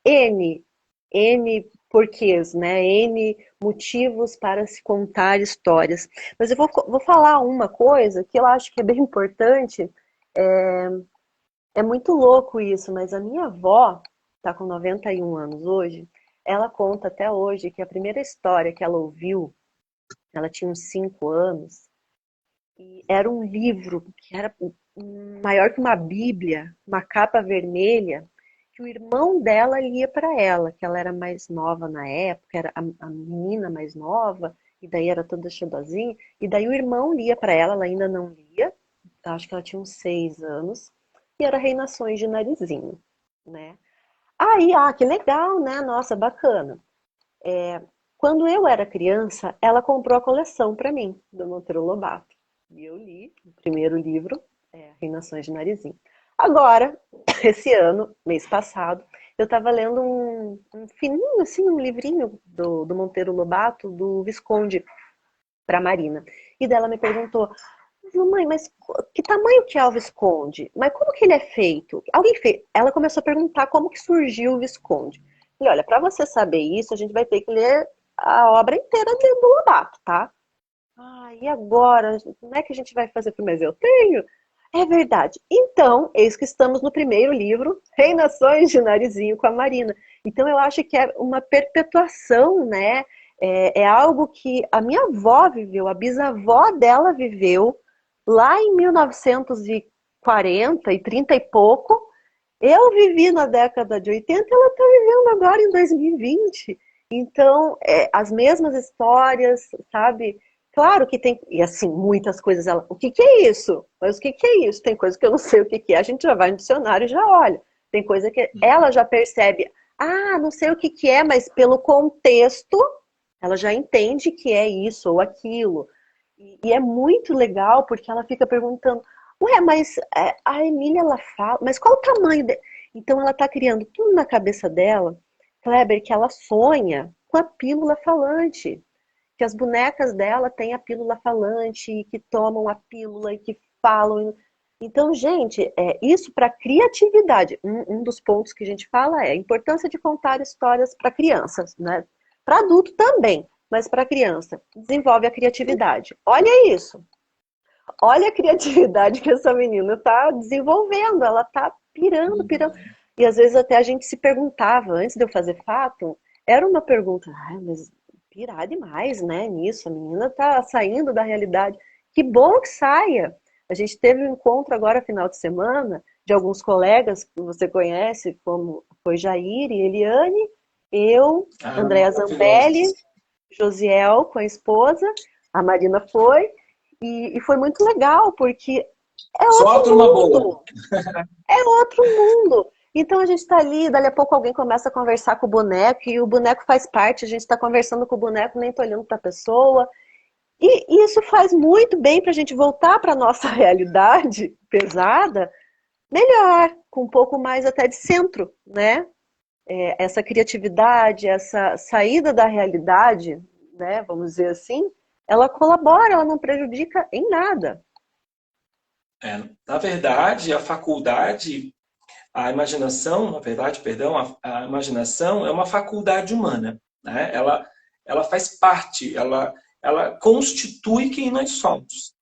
Speaker 1: N, N porquês, né? N motivos para se contar histórias. Mas eu vou falar uma coisa que eu acho que é bem importante. É muito louco isso, mas a minha avó, está com 91 anos hoje, ela conta até hoje que a primeira história que ela ouviu, ela tinha uns 5 anos, e era um livro que era maior que uma bíblia, uma capa vermelha, que o irmão dela lia para ela, que ela era mais nova na época, era a menina mais nova, e daí era toda cheirosinha, e daí o irmão lia para ela ainda não lia, acho que ela tinha uns 6 anos, e era Reinações de Narizinho, né? Aí, que legal, né? Nossa, bacana. Quando eu era criança, ela comprou a coleção para mim, do Monteiro Lobato. E eu li o primeiro livro, Reinações de Narizinho. Agora, esse ano, mês passado, eu estava lendo um fininho, assim, um livrinho do Monteiro Lobato, do Visconde, para Marina. E dela me perguntou, mamãe, mas que tamanho que é o Visconde? Mas como que ele é feito? Alguém fez? Ela começou a perguntar como que surgiu o Visconde. Falei, olha, para você saber isso, a gente vai ter que ler a obra inteira do Lobato, tá? E agora? Como é que a gente vai fazer? Mas eu tenho. É verdade. Então, eis que estamos no primeiro livro, Reinações de Narizinho, com a Marina. Então, eu acho que é uma perpetuação, né? É algo que a minha avó viveu, a bisavó dela viveu, lá em 1940 e 30 e pouco. Eu vivi na década de 80 e ela está vivendo agora em 2020. Então, as mesmas histórias, sabe? Claro que tem, e assim, muitas coisas ela, o que que é isso? Mas o que que é isso? Tem coisa que eu não sei o que que é, a gente já vai no dicionário e já olha. Tem coisa que ela já percebe, não sei o que que é, mas pelo contexto, ela já entende que é isso ou aquilo. E é muito legal porque ela fica perguntando, ué, mas a Emília, ela fala, mas qual o tamanho dele? Então ela está criando tudo na cabeça dela, Kleber, que ela sonha com a pílula falante, que as bonecas dela têm a pílula falante, e que tomam a pílula e que falam. Então, gente, isso para criatividade. Um dos pontos que a gente fala é a importância de contar histórias para crianças, né? Para adulto também, mas para criança. Desenvolve a criatividade. Olha isso. Olha a criatividade que essa menina está desenvolvendo. Ela está pirando, pirando. E às vezes até a gente se perguntava, antes de eu fazer fato, era uma pergunta, mas pirar demais, né, nisso, a menina tá saindo da realidade. Que bom que saia. A gente teve um encontro agora, final de semana, de alguns colegas que você conhece, como foi Jair e Eliane, eu, Andréa Zambelli, Josiel com a esposa, a Marina foi, e foi muito legal, porque é outro mundo. É outro mundo. Então a gente está ali, dali a pouco alguém começa a conversar com o boneco, e o boneco faz parte, a gente está conversando com o boneco, nem tô olhando para a pessoa. E isso faz muito bem para a gente voltar para a nossa realidade pesada, melhor, com um pouco mais até de centro, né? Essa criatividade, essa saída da realidade, né, vamos dizer assim, ela colabora, ela não prejudica em nada.
Speaker 3: Na verdade, a faculdade, a imaginação, na verdade, perdão, a imaginação é uma faculdade humana, né? Ela faz parte, ela constitui quem nós somos.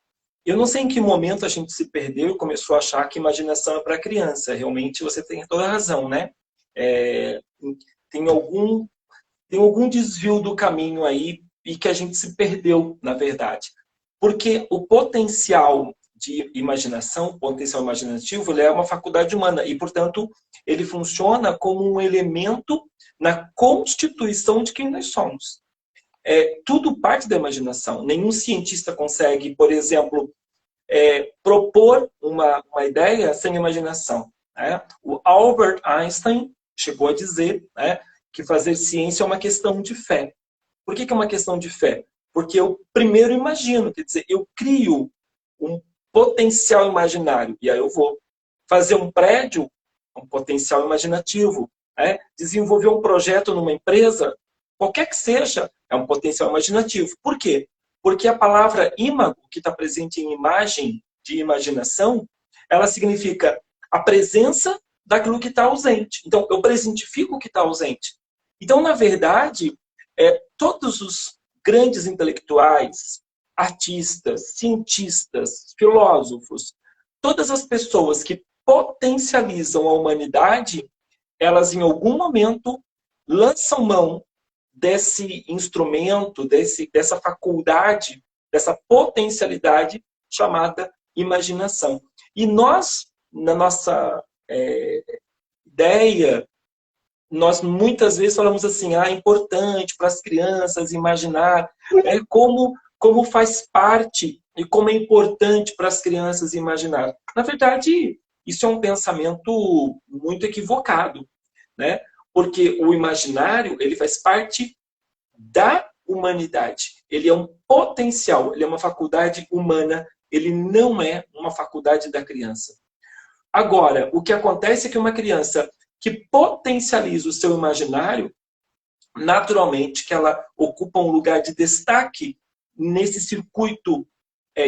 Speaker 3: Eu não sei em que momento a gente se perdeu e começou a achar que imaginação é para criança. Realmente você tem toda a razão, né? Tem algum desvio do caminho aí e que a gente se perdeu, na verdade. Porque o potencial de imaginação, o potencial imaginativo, ele é uma faculdade humana e, portanto, ele funciona como um elemento na constituição de quem nós somos. Tudo parte da imaginação. Nenhum cientista consegue, por exemplo, propor uma ideia sem imaginação, né? O Albert Einstein chegou a dizer, né, que fazer ciência é uma questão de fé. Por que é uma questão de fé? Porque eu primeiro imagino, quer dizer, eu crio um potencial imaginário, e aí eu vou fazer um prédio, um potencial imaginativo, né? Desenvolver um projeto numa empresa, qualquer que seja, é um potencial imaginativo. Por quê? Porque a palavra imago, que está presente em imagem de imaginação, ela significa a presença daquilo que está ausente. Então, eu presentifico o que está ausente. Então, na verdade, todos os grandes intelectuais, artistas, cientistas, filósofos, todas as pessoas que potencializam a humanidade, elas em algum momento lançam mão desse instrumento, dessa faculdade, dessa potencialidade chamada imaginação. E nós, na nossa ideia, nós muitas vezes falamos assim, é importante para as crianças imaginar, como faz parte e como é importante para as crianças imaginar. Na verdade, isso é um pensamento muito equivocado, né? Porque o imaginário, ele faz parte da humanidade. Ele é um potencial, ele é uma faculdade humana, ele não é uma faculdade da criança. Agora, o que acontece é que uma criança que potencializa o seu imaginário, naturalmente que ela ocupa um lugar de destaque nesse circuito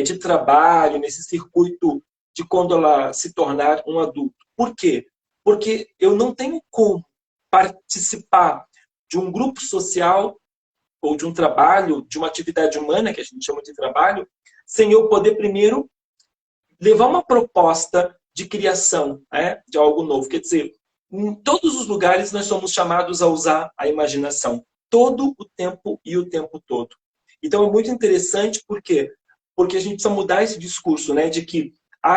Speaker 3: de trabalho, nesse circuito de quando ela se tornar um adulto. Por quê? Porque eu não tenho como participar de um grupo social ou de um trabalho, de uma atividade humana, que a gente chama de trabalho, sem eu poder primeiro levar uma proposta de criação, de algo novo. Quer dizer, em todos os lugares nós somos chamados a usar a imaginação, todo o tempo e o tempo todo. Então é muito interessante, por quê? Porque a gente precisa mudar esse discurso, de que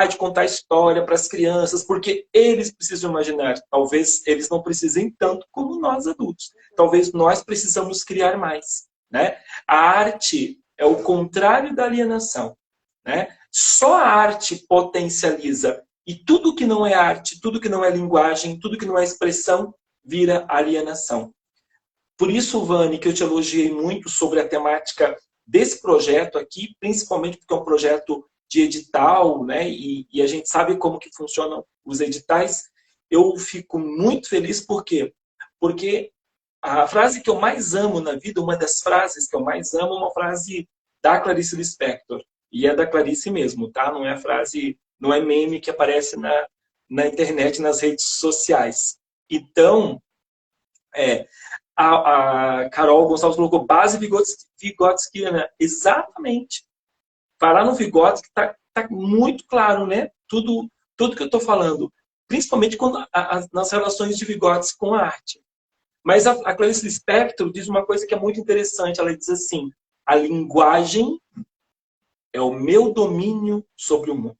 Speaker 3: de contar história para as crianças, porque eles precisam imaginar. Talvez eles não precisem tanto como nós adultos. Talvez nós precisamos criar mais, né? A arte é o contrário da alienação, né? Só a arte potencializa. E tudo que não é arte, tudo que não é linguagem, tudo que não é expressão, vira alienação. Por isso, Vani, que eu te elogiei muito sobre a temática desse projeto aqui, principalmente porque é um projeto de edital, né? E a gente sabe como que funcionam os editais. Eu fico muito feliz, por quê? Porque a frase que eu mais amo na vida, uma das frases que eu mais amo, é uma frase da Clarice Lispector. E é da Clarice mesmo, tá? Não é frase, não é meme que aparece na internet, nas redes sociais. Então, a Carol Gonçalves colocou base vigotskiana. Exatamente. Vai lá no Vygotsky, tá muito claro, né? Tudo que eu estou falando. Principalmente nas relações de Vygotsky com a arte. Mas a Clarice Lispector diz uma coisa que é muito interessante. Ela diz assim, a linguagem é o meu domínio sobre o mundo.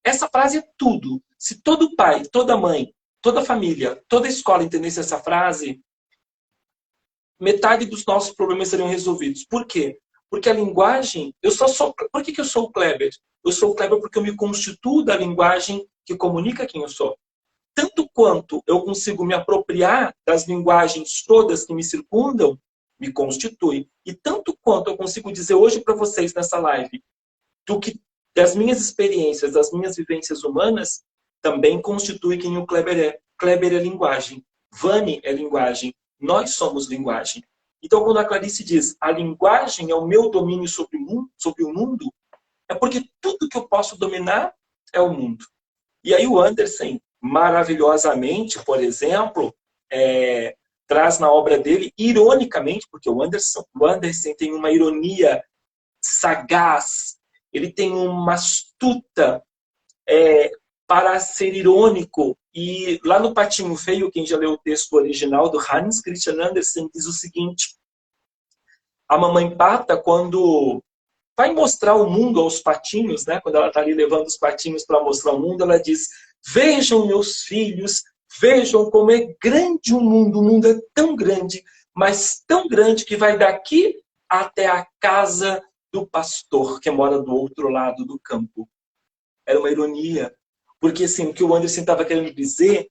Speaker 3: Essa frase é tudo. Se todo pai, toda mãe, toda família, toda escola entendesse essa frase, metade dos nossos problemas seriam resolvidos. Por quê? Porque a linguagem... Por que eu sou o Kleber? Eu sou o Kleber porque eu me constituo da linguagem que comunica quem eu sou. Tanto quanto eu consigo me apropriar das linguagens todas que me circundam, me constitui. E tanto quanto eu consigo dizer hoje para vocês nessa live das minhas experiências, das minhas vivências humanas, também constitui quem o Kleber é. Kleber é linguagem. Vani é linguagem. Nós somos linguagem. Então, quando a Clarice diz a linguagem é o meu domínio sobre o mundo, é porque tudo que eu posso dominar é o mundo. E aí o Anderson, maravilhosamente, por exemplo, traz na obra dele, ironicamente, porque o Anderson tem uma ironia sagaz, ele tem uma astuta para ser irônico. E lá no Patinho Feio, quem já leu o texto original do Hans Christian Andersen, diz o seguinte: a mamãe pata, quando vai mostrar o mundo aos patinhos, né? Quando ela está ali levando os patinhos para mostrar o mundo, ela diz: vejam, meus filhos, vejam como é grande o mundo é tão grande, mas tão grande que vai daqui até a casa do pastor, que mora do outro lado do campo. Era uma ironia. Porque assim, o que o Anderson estava querendo dizer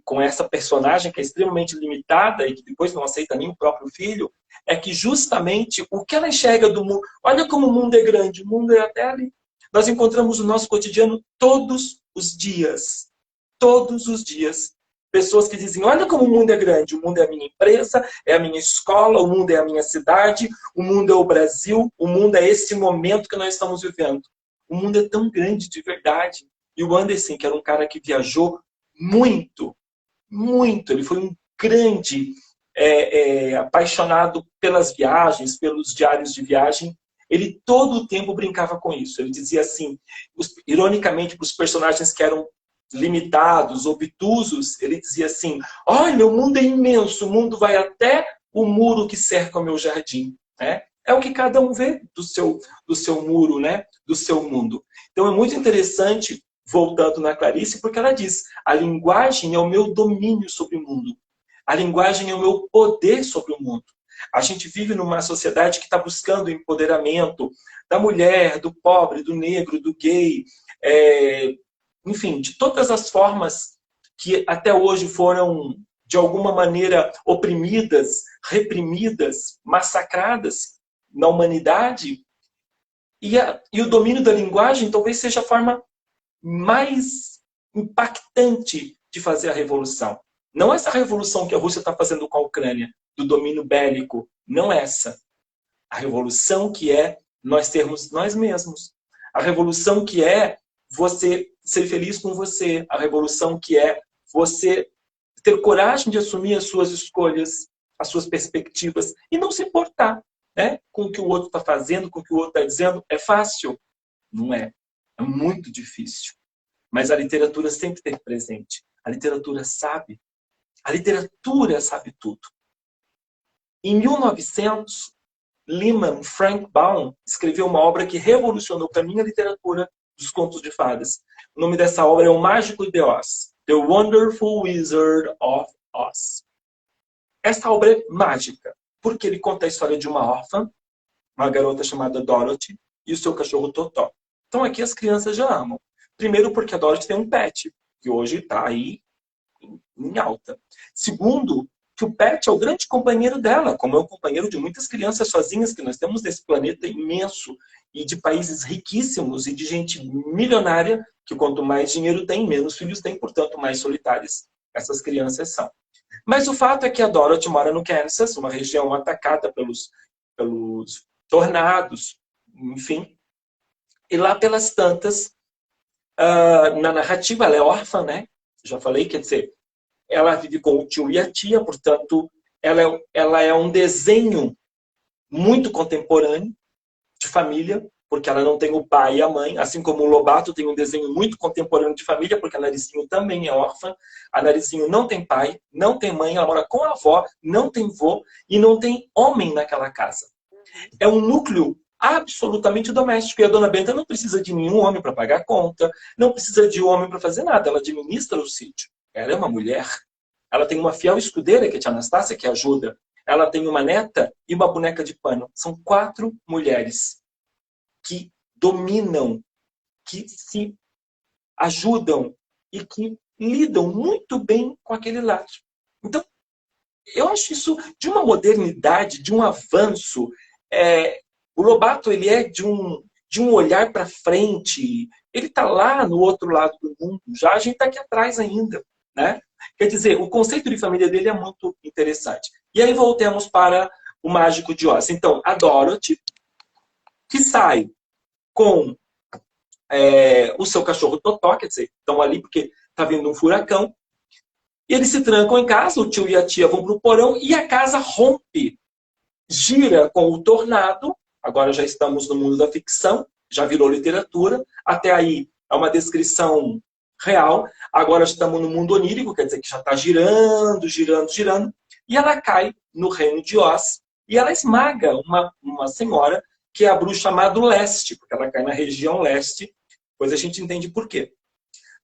Speaker 3: com essa personagem que é extremamente limitada e que depois não aceita nem o próprio filho, é que justamente o que ela enxerga do mundo... Olha como o mundo é grande, o mundo é até ali. Nós encontramos no nosso cotidiano todos os dias. Todos os dias. Pessoas que dizem, olha como o mundo é grande. O mundo é a minha empresa, é a minha escola, o mundo é a minha cidade, o mundo é o Brasil, o mundo é esse momento que nós estamos vivendo. O mundo é tão grande de verdade. E o Anderson, que era um cara que viajou muito, muito, ele foi um grande apaixonado pelas viagens, pelos diários de viagem. Ele todo o tempo brincava com isso. Ele dizia assim, ironicamente, para os personagens que eram limitados, obtusos, ele dizia assim, olha, o mundo é imenso, o mundo vai até o muro que cerca o meu jardim. Né? É o que cada um vê do seu muro, né? Do seu mundo. Então é muito interessante, voltando na Clarice, porque ela diz, a linguagem é o meu domínio sobre o mundo. A linguagem é o meu poder sobre o mundo. A gente vive numa sociedade que está buscando o empoderamento da mulher, do pobre, do negro, do gay, enfim, de todas as formas que até hoje foram, de alguma maneira, oprimidas, reprimidas, massacradas na humanidade. E o domínio da linguagem talvez seja a forma mais impactante de fazer a revolução. Não essa revolução que a Rússia está fazendo com a Ucrânia, do domínio bélico, não essa. A revolução que é nós termos nós mesmos. A revolução que é você ser feliz com você. A revolução que é você ter coragem de assumir as suas escolhas, as suas perspectivas e não se importar, né, com o que o outro está fazendo, com o que o outro está dizendo. É fácil? Não é. É muito difícil. Mas a literatura sempre tem presente. A literatura sabe. A literatura sabe tudo. Em 1900, Lyman Frank Baum escreveu uma obra que revolucionou para mim a literatura dos contos de fadas. O nome dessa obra é O Mágico de Oz, The Wonderful Wizard of Oz. Essa obra é mágica, porque ele conta a história de uma órfã, uma garota chamada Dorothy, e o seu cachorro Totó. Então aqui as crianças já amam. Primeiro porque a Dorothy tem um pet, que hoje está aí em alta. Segundo, que o pet é o grande companheiro dela, como é o companheiro de muitas crianças sozinhas que nós temos nesse planeta imenso e de países riquíssimos e de gente milionária, que quanto mais dinheiro tem, menos filhos tem, portanto, mais solitárias essas crianças são. Mas o fato é que a Dorothy mora no Kansas, uma região atacada pelos tornados, enfim. E lá pelas tantas, na narrativa, ela é órfã, né? Já falei, quer dizer, ela vive com o tio e a tia, portanto, ela é um desenho muito contemporâneo de família, porque ela não tem o pai e a mãe, assim como o Lobato tem um desenho muito contemporâneo de família, porque a Narizinho também é órfã. A Narizinho não tem pai, não tem mãe, ela mora com a avó, não tem vô e não tem homem naquela casa. É um núcleo absolutamente doméstico. E a dona Benta não precisa de nenhum homem para pagar a conta, não precisa de homem para fazer nada. Ela administra o sítio. Ela é uma mulher. Ela tem uma fiel escudeira, que é a tia Anastácia, que ajuda. Ela tem uma neta e uma boneca de pano. São 4 mulheres que dominam, que se ajudam e que lidam muito bem com aquele lar. Então, eu acho isso de uma modernidade, de um avanço. O Lobato, ele é de um olhar para frente. Ele está lá no outro lado do mundo. Já a gente está aqui atrás ainda. Né? Quer dizer, o conceito de família dele é muito interessante. E aí voltemos para o Mágico de Oz. Então, a Dorothy, que sai com o seu cachorro Totó, quer dizer, estão ali porque está vindo um furacão, e eles se trancam em casa, o tio e a tia vão para o porão, e a casa rompe, gira com o tornado. Agora já estamos no mundo da ficção, já virou literatura, até aí é uma descrição real. Agora estamos no mundo onírico, quer dizer que já está girando, girando, girando. E ela cai no reino de Oz e ela esmaga uma senhora que é a bruxa má do leste, porque ela cai na região leste. Depois a gente entende por quê.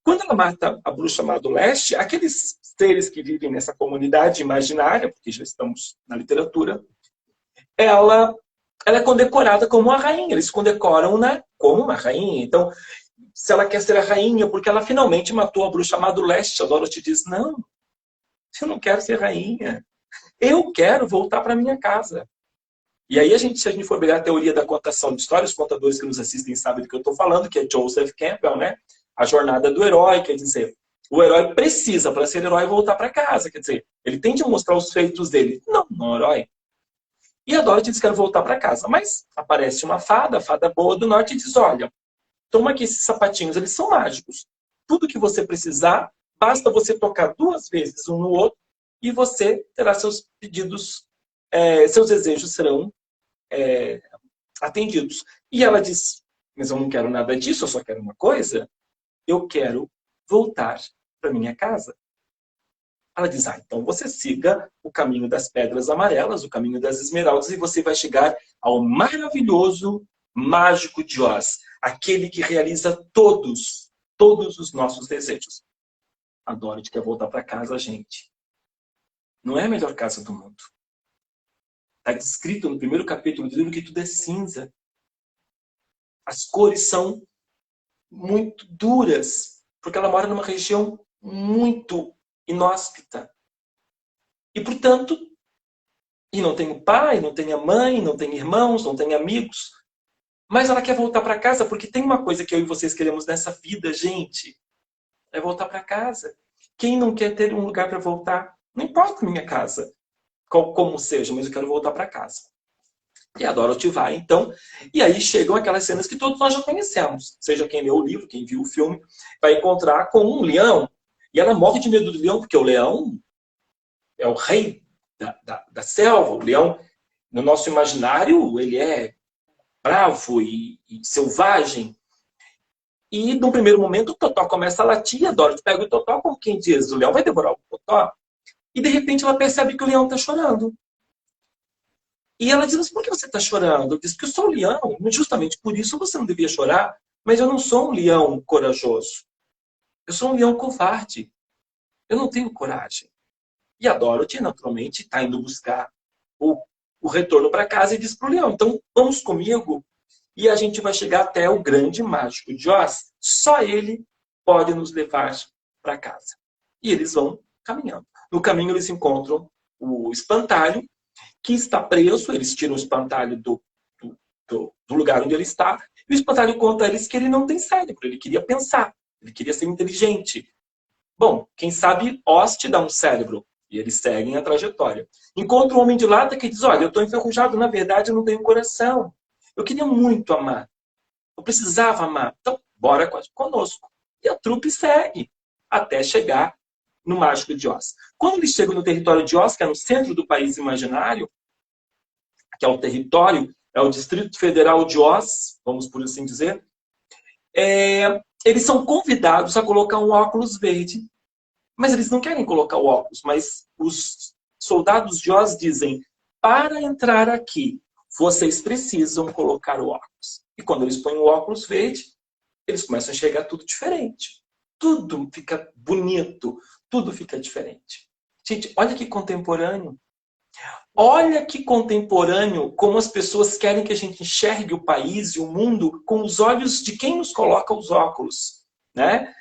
Speaker 3: Quando ela mata a bruxa má do leste, aqueles seres que vivem nessa comunidade imaginária, porque já estamos na literatura, ela é condecorada como uma rainha. Eles condecoram-na como uma rainha. Então, se ela quer ser a rainha, porque ela finalmente matou a bruxa má do leste, a Dorothy diz, não, eu não quero ser rainha. Eu quero voltar para minha casa. E aí, se a gente for pegar a teoria da contação de histórias, os contadores que nos assistem sabem do que eu estou falando, que é Joseph Campbell, né? A jornada do herói, quer dizer, o herói precisa, para ser herói, voltar para casa. Quer dizer, ele tem de mostrar os feitos dele. Não, não é um herói. E a Dorothy diz que quer voltar para casa. Mas aparece uma fada, a fada boa do norte, e diz, olha, toma aqui esses sapatinhos, eles são mágicos. tudo que você precisar, basta você tocar 2 vezes um no outro e você terá seus pedidos, seus desejos serão atendidos. E ela diz, mas eu não quero nada disso, eu só quero uma coisa, eu quero voltar para minha casa. Ela diz, então você siga o caminho das pedras amarelas, o caminho das esmeraldas, e você vai chegar ao maravilhoso, mágico de Oz, aquele que realiza todos os nossos desejos. A Dorothy quer voltar para casa, gente. Não é a melhor casa do mundo. Está descrito no primeiro capítulo do livro que tudo é cinza. As cores são muito duras, porque ela mora numa região muito inóspita. E, portanto, não tem o pai, não tem a mãe, não tem irmãos, não tem amigos. Mas ela quer voltar para casa porque tem uma coisa que eu e vocês queremos nessa vida, gente. É voltar para casa. Quem não quer ter um lugar para voltar? Não importa a minha casa, como seja, mas eu quero voltar para casa. E a Dorothy vai, então. E aí chegam aquelas cenas que todos nós já conhecemos. Seja quem leu o livro, quem viu o filme, vai encontrar com um leão. E ela morre de medo do leão, porque o leão é o rei da selva. O leão, no nosso imaginário, ele é bravo e selvagem. E, num primeiro momento, o Totó começa a latir, a Dorothy pega o Totó, como quem diz, o leão vai devorar o Totó. E, de repente, ela percebe que o leão está chorando. E ela diz, mas por que você está chorando? Eu disse, porque eu sou um leão, justamente por isso você não devia chorar, mas eu não sou um leão corajoso. Eu sou um leão covarde. Eu não tenho coragem. E a Dorothy, naturalmente, está indo buscar o retorno para casa e diz para o leão, então vamos comigo e a gente vai chegar até o grande mágico de Oz. Só ele pode nos levar para casa. E eles vão caminhando. No caminho eles encontram o espantalho, que está preso. Eles tiram o espantalho do lugar onde ele está. E o espantalho conta a eles que ele não tem cérebro. Ele queria pensar. Ele queria ser inteligente. Bom, quem sabe Oz te dá um cérebro. E eles seguem a trajetória. Encontra um homem de lata que diz, olha, eu estou enferrujado, na verdade eu não tenho coração. Eu queria muito amar. Eu precisava amar. Então, bora conosco. E a trupe segue até chegar no Mágico de Oz. Quando eles chegam no território de Oz, que é no centro do país imaginário, que é o território, é o Distrito Federal de Oz, vamos por assim dizer, eles são convidados a colocar um óculos verde. Mas eles não querem colocar o óculos, mas os soldados de Oz dizem, para entrar aqui, vocês precisam colocar o óculos. E quando eles põem o óculos verde, eles começam a enxergar tudo diferente. Tudo fica bonito, tudo fica diferente. Gente, olha que contemporâneo. Olha que contemporâneo como as pessoas querem que a gente enxergue o país e o mundo com os olhos de quem nos coloca os óculos. Né?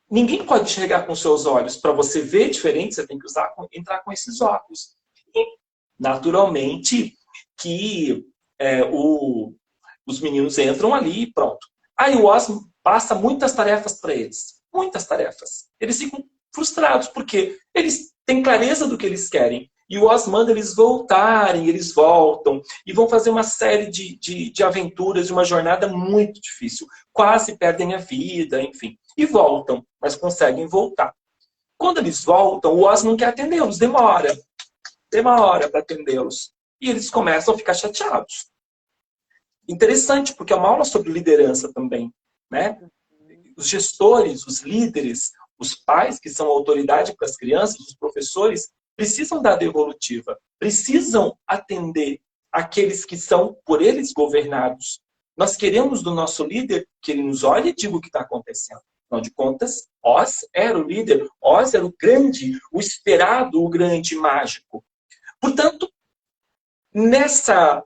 Speaker 3: Ninguém pode enxergar com seus olhos. Para você ver diferente, você tem que entrar com esses óculos. E, naturalmente, que os meninos entram ali e pronto. Aí o Oz passa muitas tarefas para eles. Muitas tarefas. Eles ficam frustrados, porque eles têm clareza do que eles querem. E o Oz manda eles voltarem, eles voltam. E vão fazer uma série de aventuras, de uma jornada muito difícil. Quase perdem a vida, enfim. E voltam, mas conseguem voltar. Quando eles voltam, o Oz não quer atendê-los, demora para atendê-los. E eles começam a ficar chateados. Interessante, porque é uma aula sobre liderança também. Né? Os gestores, os líderes, os pais, que são a autoridade para as crianças, os professores, precisam dar devolutiva, precisam atender aqueles que são por eles governados. Nós queremos do nosso líder que ele nos olhe e diga o que está acontecendo. Afinal de contas, Oz era o líder, Oz era o grande, o esperado, o grande mágico. Portanto, nessa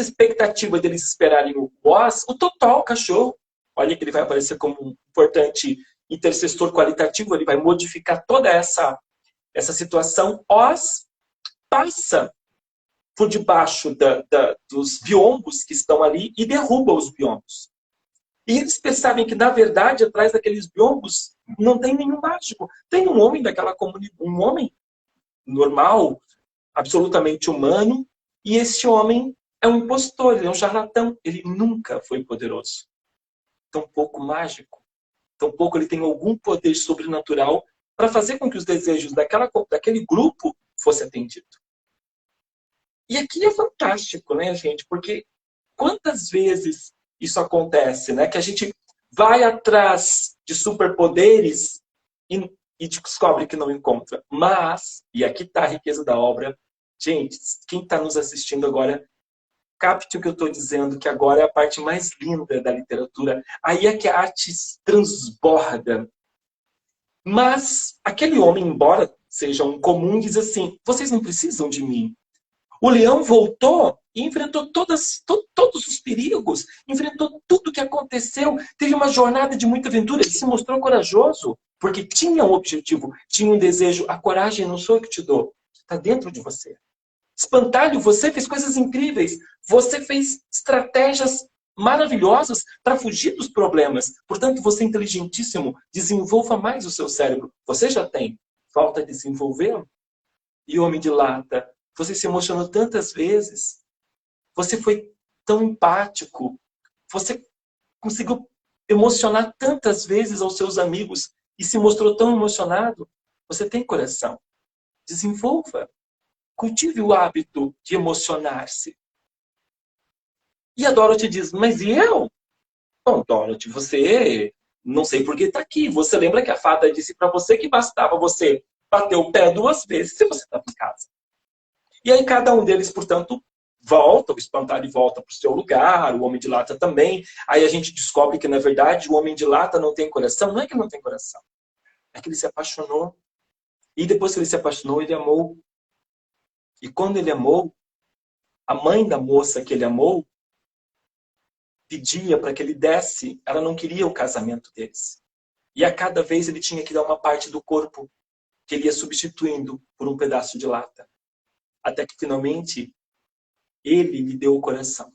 Speaker 3: expectativa deles esperarem o Oz, o Totó, o cachorro, olha que ele vai aparecer como um importante intercessor qualitativo, ele vai modificar toda essa situação. Oz passa por debaixo dos biombos que estão ali e derruba os biombos. E eles percebem que, na verdade, atrás daqueles biombos não tem nenhum mágico. Tem um homem daquela comunidade, um homem normal, absolutamente humano, e esse homem é um impostor, ele é um charlatão. Ele nunca foi poderoso. Tampouco mágico. tampouco ele tem algum poder sobrenatural para fazer com que os desejos daquele grupo fossem atendidos. E aqui é fantástico, né, gente? Porque quantas vezes isso acontece, né? Que a gente vai atrás de superpoderes e descobre que não encontra. Mas, e aqui está a riqueza da obra, gente, quem está nos assistindo agora, capte o que eu estou dizendo, que agora é a parte mais linda da literatura. Aí é que a arte transborda. Mas aquele homem, embora seja um comum, diz assim, vocês não precisam de mim. O leão voltou e enfrentou todos os perigos, enfrentou tudo o que aconteceu, teve uma jornada de muita aventura, ele se mostrou corajoso, porque tinha um objetivo, tinha um desejo. A coragem não sou eu que te dou, está dentro de você. Espantalho, você fez coisas incríveis, você fez estratégias maravilhosas para fugir dos problemas. Portanto, você é inteligentíssimo, desenvolva mais o seu cérebro. Você já tem, falta desenvolvê-lo. E homem de lata, você se emocionou tantas vezes, você foi tão empático, você conseguiu emocionar tantas vezes aos seus amigos e se mostrou tão emocionado. Você tem coração. Desenvolva. Cultive o hábito de emocionar-se. E a Dorothy diz, mas e eu? Bom, Dorothy, você não sei por que está aqui. Você lembra que a fada disse para você que bastava você bater o pé 2 vezes se você estava em casa. E aí cada um deles, portanto, volta, o espantalho volta para o seu lugar, o homem de lata também. Aí a gente descobre que, na verdade, o homem de lata não tem coração. Não é que ele não tem coração. É que ele se apaixonou. E depois que ele se apaixonou, ele amou. E quando ele amou, a mãe da moça que ele amou pedia para que ele desse, ela não queria o casamento deles. E a cada vez ele tinha que dar uma parte do corpo que ele ia substituindo por um pedaço de lata. Até que finalmente ele lhe deu o coração.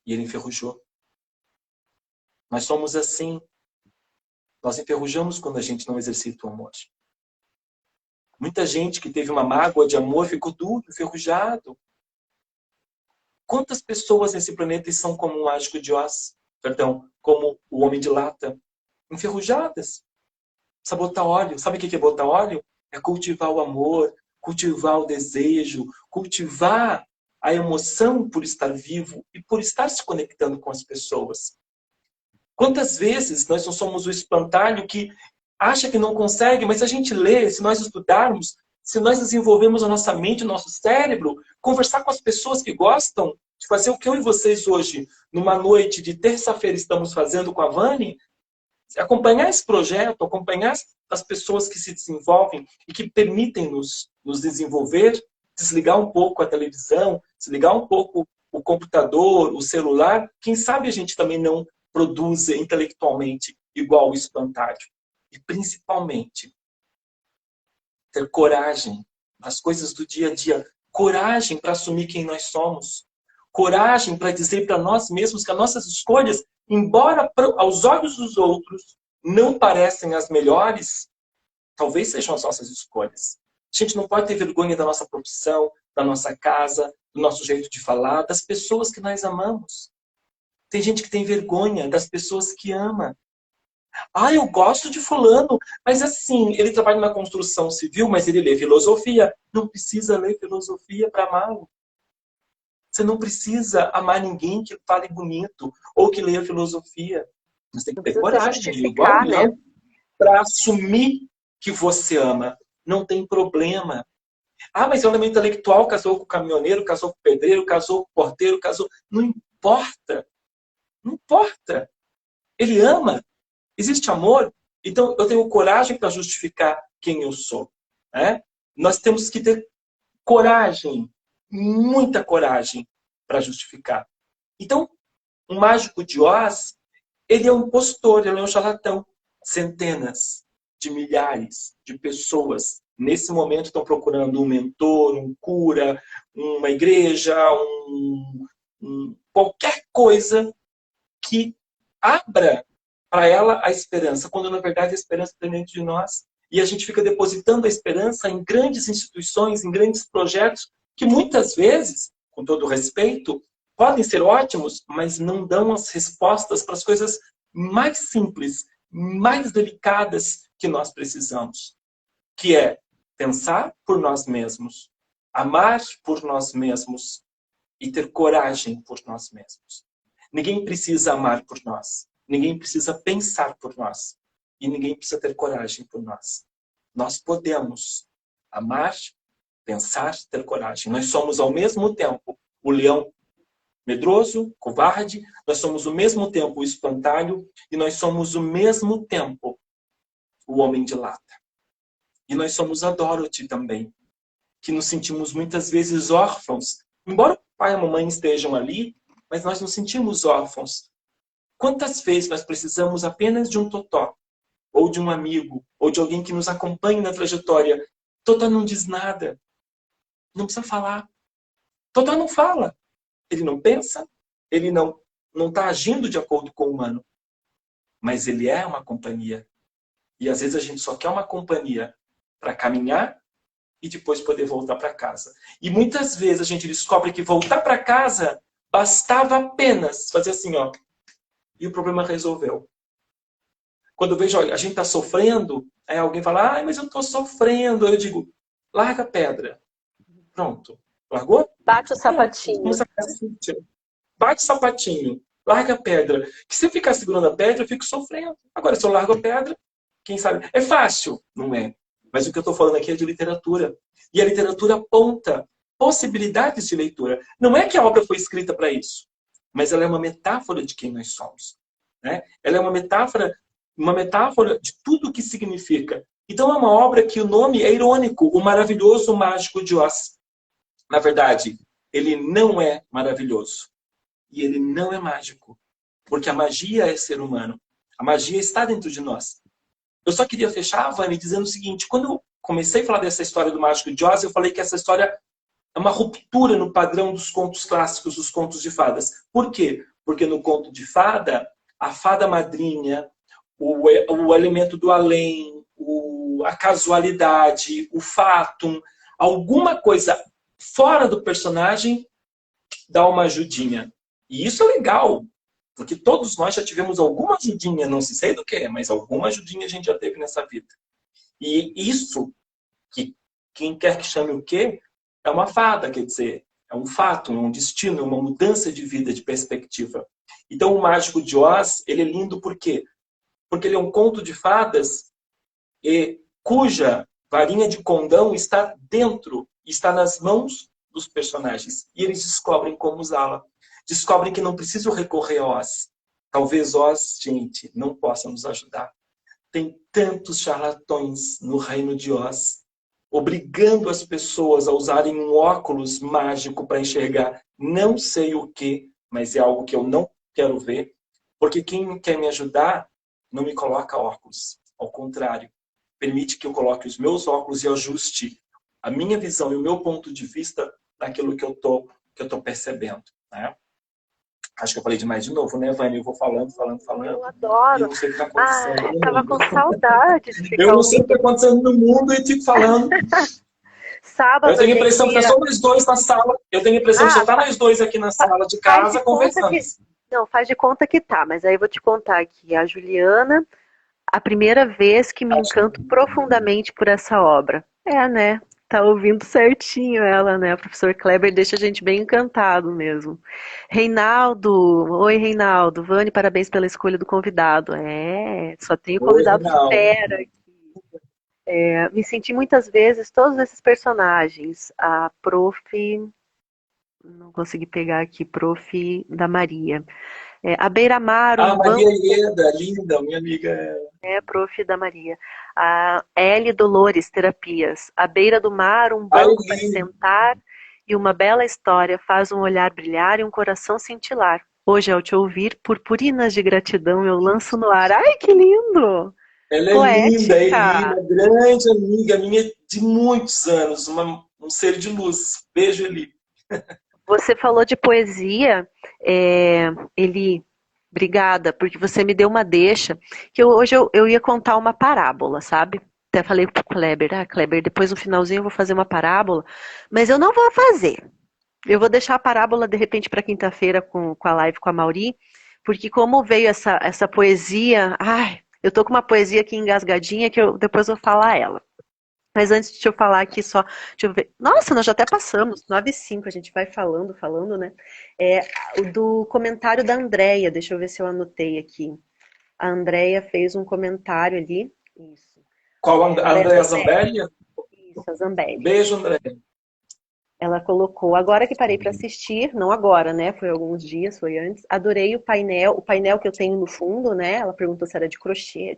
Speaker 3: E ele enferrujou. Nós somos assim. Nós enferrujamos quando a gente não exercita o amor. Muita gente que teve uma mágoa de amor ficou duro, enferrujado. Quantas pessoas nesse planeta são como o mágico de Oz? Perdão, como o homem de lata? Enferrujadas. Precisa botar óleo. Sabe o que é botar óleo? É cultivar o amor, cultivar o desejo, cultivar a emoção por estar vivo e por estar se conectando com as pessoas. Quantas vezes nós não somos o espantalho que acha que não consegue, mas se a gente lê, se nós estudarmos, se nós desenvolvemos a nossa mente, o nosso cérebro, conversar com as pessoas que gostam de fazer o que eu e vocês hoje, numa noite de terça-feira, estamos fazendo com a Vani, acompanhar esse projeto, acompanhar as pessoas que se desenvolvem e que permitem nos desenvolver, desligar um pouco a televisão, desligar um pouco o computador, o celular, quem sabe a gente também não produza intelectualmente igual o espantalho. E principalmente, ter coragem nas coisas do dia a dia, coragem para assumir quem nós somos, coragem para dizer para nós mesmos que as nossas escolhas, embora aos olhos dos outros não parecem as melhores, talvez sejam as nossas escolhas. A gente não pode ter vergonha da nossa profissão, da nossa casa, do nosso jeito de falar, das pessoas que nós amamos. Tem gente que tem vergonha das pessoas que ama. Ah, eu gosto de fulano, mas assim, ele trabalha na construção civil, mas ele lê filosofia. Não precisa ler filosofia para amá-lo. Você não precisa amar ninguém que fale bonito ou que leia filosofia. Você tem que ter coragem, igual
Speaker 1: né?
Speaker 3: para assumir que você ama. Não tem problema. Ah, mas é um elemento intelectual, casou com o caminhoneiro, casou com o pedreiro, casou com o porteiro, casou... Não importa. Não importa. Ele ama. Existe amor. Então, eu tenho coragem para justificar quem eu sou. Né? Nós temos que ter coragem, muita coragem para justificar. Então, o mágico de Oz, ele é um impostor, ele é um charlatão. Centenas de milhares de pessoas, nesse momento, estão procurando um mentor, um cura, uma igreja, qualquer coisa que abra para ela a esperança, quando na verdade a esperança está dentro de nós. E a gente fica depositando a esperança em grandes instituições, em grandes projetos, que muitas vezes, com todo respeito, podem ser ótimos, mas não dão as respostas para as coisas mais simples mais delicadas que nós precisamos, que é pensar por nós mesmos, amar por nós mesmos e ter coragem por nós mesmos. Ninguém precisa amar por nós, ninguém precisa pensar por nós e ninguém precisa ter coragem por nós. Nós podemos amar, pensar, ter coragem. Nós somos ao mesmo tempo o leão medroso, covarde, nós somos ao mesmo tempo o espantalho e nós somos ao mesmo tempo o homem de lata. E nós somos a Dorothy também, que nos sentimos muitas vezes órfãos. Embora o pai e a mamãe estejam ali, mas nós nos sentimos órfãos. Quantas vezes nós precisamos apenas de um totó, ou de um amigo, ou de alguém que nos acompanhe na trajetória? Totó não diz nada. Não precisa falar. Totó não fala. Ele não pensa, ele não está agindo de acordo com o humano. Mas ele é uma companhia. E às vezes a gente só quer uma companhia para caminhar e depois poder voltar para casa. E muitas vezes a gente descobre que voltar para casa bastava apenas fazer assim, ó, e o problema resolveu. Quando eu vejo, olha, a gente está sofrendo, aí alguém fala, ah, mas eu estou sofrendo. Aí eu digo, larga a pedra. Pronto. Largou?
Speaker 1: Bate o sapatinho.
Speaker 3: Bate o sapatinho. Larga a pedra. Que se eu ficar segurando a pedra, eu fico sofrendo. Agora, se eu largo a pedra, quem sabe? É fácil? Não é. Mas o que eu estou falando aqui é de literatura. E a literatura aponta possibilidades de leitura. Não é que a obra foi escrita para isso, mas ela é uma metáfora de quem nós somos. Né? Ela é uma metáfora de tudo o que significa. Então é uma obra que o nome é irônico, o maravilhoso mágico de Oz. Na verdade, ele não é maravilhoso. E ele não é mágico. Porque a magia é ser humano. A magia está dentro de nós. Eu só queria fechar, Vani, dizendo o seguinte. Quando eu comecei a falar dessa história do Mágico de Oz, eu falei que essa história é uma ruptura no padrão dos contos clássicos, dos contos de fadas. Por quê? Porque no conto de fada, a fada madrinha, o elemento do além, a casualidade, o fatum, alguma coisa fora do personagem dá uma ajudinha. E isso é legal, porque todos nós já tivemos alguma ajudinha, não sei do que é, mas alguma ajudinha a gente já teve nessa vida. E isso, que quem quer que chame o quê, é uma fada, quer dizer, é um fato, um destino, uma mudança de vida, de perspectiva. Então o Mágico de Oz, ele é lindo por quê? Porque ele é um conto de fadas cuja varinha de condão está dentro, está nas mãos dos personagens. E eles descobrem como usá-la. Descobrem que não precisam recorrer a Oz. Talvez Oz, gente, não possa nos ajudar. Tem tantos charlatões no reino de Oz, obrigando as pessoas a usarem um óculos mágico para enxergar não sei o que, mas é algo que eu não quero ver, porque quem quer me ajudar não me coloca óculos. Ao contrário, permite que eu coloque os meus óculos e ajuste a minha visão e o meu ponto de vista naquilo que eu tô percebendo. Né? Acho que eu falei demais de novo, né, Vânia? Eu vou falando.
Speaker 1: Eu adoro.
Speaker 3: Eu não sei o que está acontecendo no
Speaker 1: Tava
Speaker 3: mundo.
Speaker 1: com saudade de ficar
Speaker 3: Eu não sei o que está acontecendo no mundo e fico falando.
Speaker 1: Sábado,
Speaker 3: Eu tenho a impressão que
Speaker 1: ia...
Speaker 3: está só nós dois na sala. Eu tenho a impressão que só está nós dois aqui na sala de casa conversando.
Speaker 1: Não, faz de conta que tá, mas aí eu vou te contar aqui. A Juliana, a primeira vez que me encanto profundamente por essa obra. É, né? Tá ouvindo certinho ela, né? O professor Kleber deixa a gente bem encantado mesmo. Reinaldo, oi Reinaldo. Vani, parabéns pela escolha do convidado. Só tenho convidado fera aqui. Me senti muitas vezes todos esses personagens. A prof... Não consegui pegar aqui, prof. da Maria. A Beira-Mar,
Speaker 3: Maria Ieda, linda, minha amiga.
Speaker 1: Prof. da Maria. A L. Dolores, Terapias. À beira do mar, um banco para sentar e uma bela história faz um olhar brilhar e um coração cintilar. Hoje, ao te ouvir, purpurinas de gratidão eu lanço no ar. Ai, que lindo!
Speaker 3: Ela
Speaker 1: Poética.
Speaker 3: é linda, grande amiga minha de muitos anos, um ser de luz. Beijo, Eli.
Speaker 1: Você falou de poesia, Eli, obrigada, porque você me deu uma deixa, que hoje eu ia contar uma parábola, sabe? Até falei pro Kleber, Kleber, depois no finalzinho eu vou fazer uma parábola, mas eu não vou fazer. Eu vou deixar a parábola, de repente, para quinta-feira com a live com a Mauri, porque como veio essa poesia, Eu tô com uma poesia aqui engasgadinha que eu depois vou falar ela. Mas antes de eu falar aqui só, deixa eu ver. Nossa, nós já até passamos, 9h05, a gente vai falando, né? É, o do comentário da Andrea, deixa eu ver se eu anotei aqui. A Andrea fez um comentário ali. Isso.
Speaker 3: Qual a
Speaker 1: Andrea
Speaker 3: Andréa
Speaker 1: Zambelli.
Speaker 3: Zambelli?
Speaker 1: Isso, a Zambelli.
Speaker 3: Beijo, André.
Speaker 1: Ela colocou, agora que parei para assistir, não agora, né? Foi alguns dias, foi antes. Adorei o painel que eu tenho no fundo, né? Ela perguntou se era de crochê,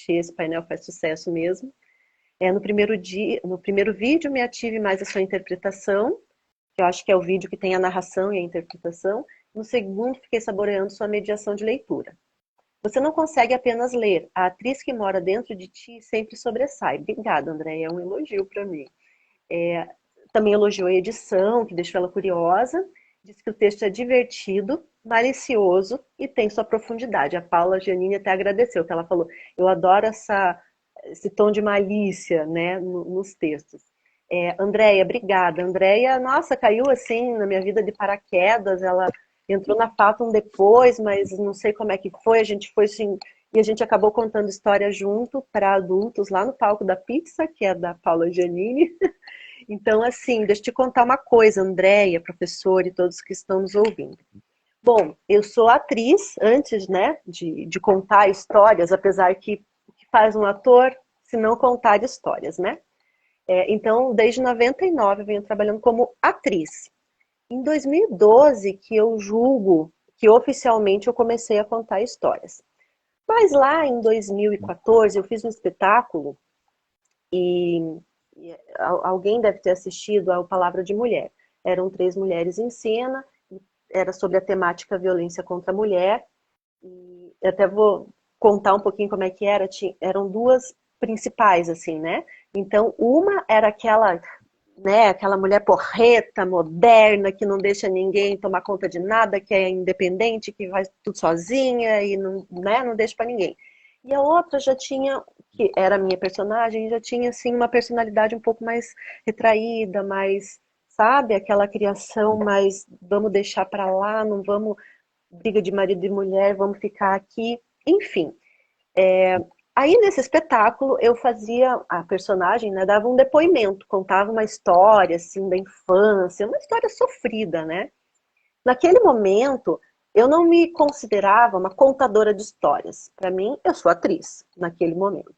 Speaker 1: esse painel faz sucesso mesmo. No primeiro dia, no primeiro vídeo me ative mais a sua interpretação, que eu acho que é o vídeo que tem a narração e a interpretação. No segundo, fiquei saboreando sua mediação de leitura. Você não consegue apenas ler, a atriz que mora dentro de ti sempre sobressai. Obrigada, André, é um elogio para mim. Também elogiou a edição, que deixou ela curiosa. Disse que o texto é divertido, malicioso e tem sua profundidade. A Paula Giannini até agradeceu, que ela falou, eu adoro esse tom de malícia, né, nos textos. Andréia, obrigada. Andréia, nossa, caiu assim na minha vida de paraquedas, ela entrou na Fatum depois, mas não sei como é que foi, a gente foi assim, e a gente acabou contando história junto para adultos lá no palco da pizza, que é da Paula Giannini. Então, assim, deixa eu te contar uma coisa, Andréia, professor e todos que estão nos ouvindo. Bom, eu sou atriz antes, né, de contar histórias, apesar que o que faz um ator se não contar histórias, né? Então, desde 99 eu venho trabalhando como atriz. Em 2012 que eu julgo que oficialmente eu comecei a contar histórias. Mas lá em 2014 eu fiz um espetáculo e alguém deve ter assistido ao Palavra de Mulher. Eram 3 mulheres em cena, era sobre a temática violência contra a mulher. E eu até vou contar um pouquinho como é que era. Eram 2 principais, assim, né? Então, uma era aquela, né, aquela mulher porreta, moderna, que não deixa ninguém tomar conta de nada, que é independente, que faz tudo sozinha e não, né, não deixa para ninguém. E a outra já tinha, que era a minha personagem, já tinha assim uma personalidade um pouco mais retraída, mais, sabe, aquela criação mais vamos deixar para lá, não vamos briga de marido e mulher, vamos ficar aqui, enfim. Aí nesse espetáculo eu fazia a personagem, né, dava um depoimento, contava uma história assim da infância, uma história sofrida, né? Naquele momento eu não me considerava uma contadora de histórias. Para mim, eu sou atriz naquele momento.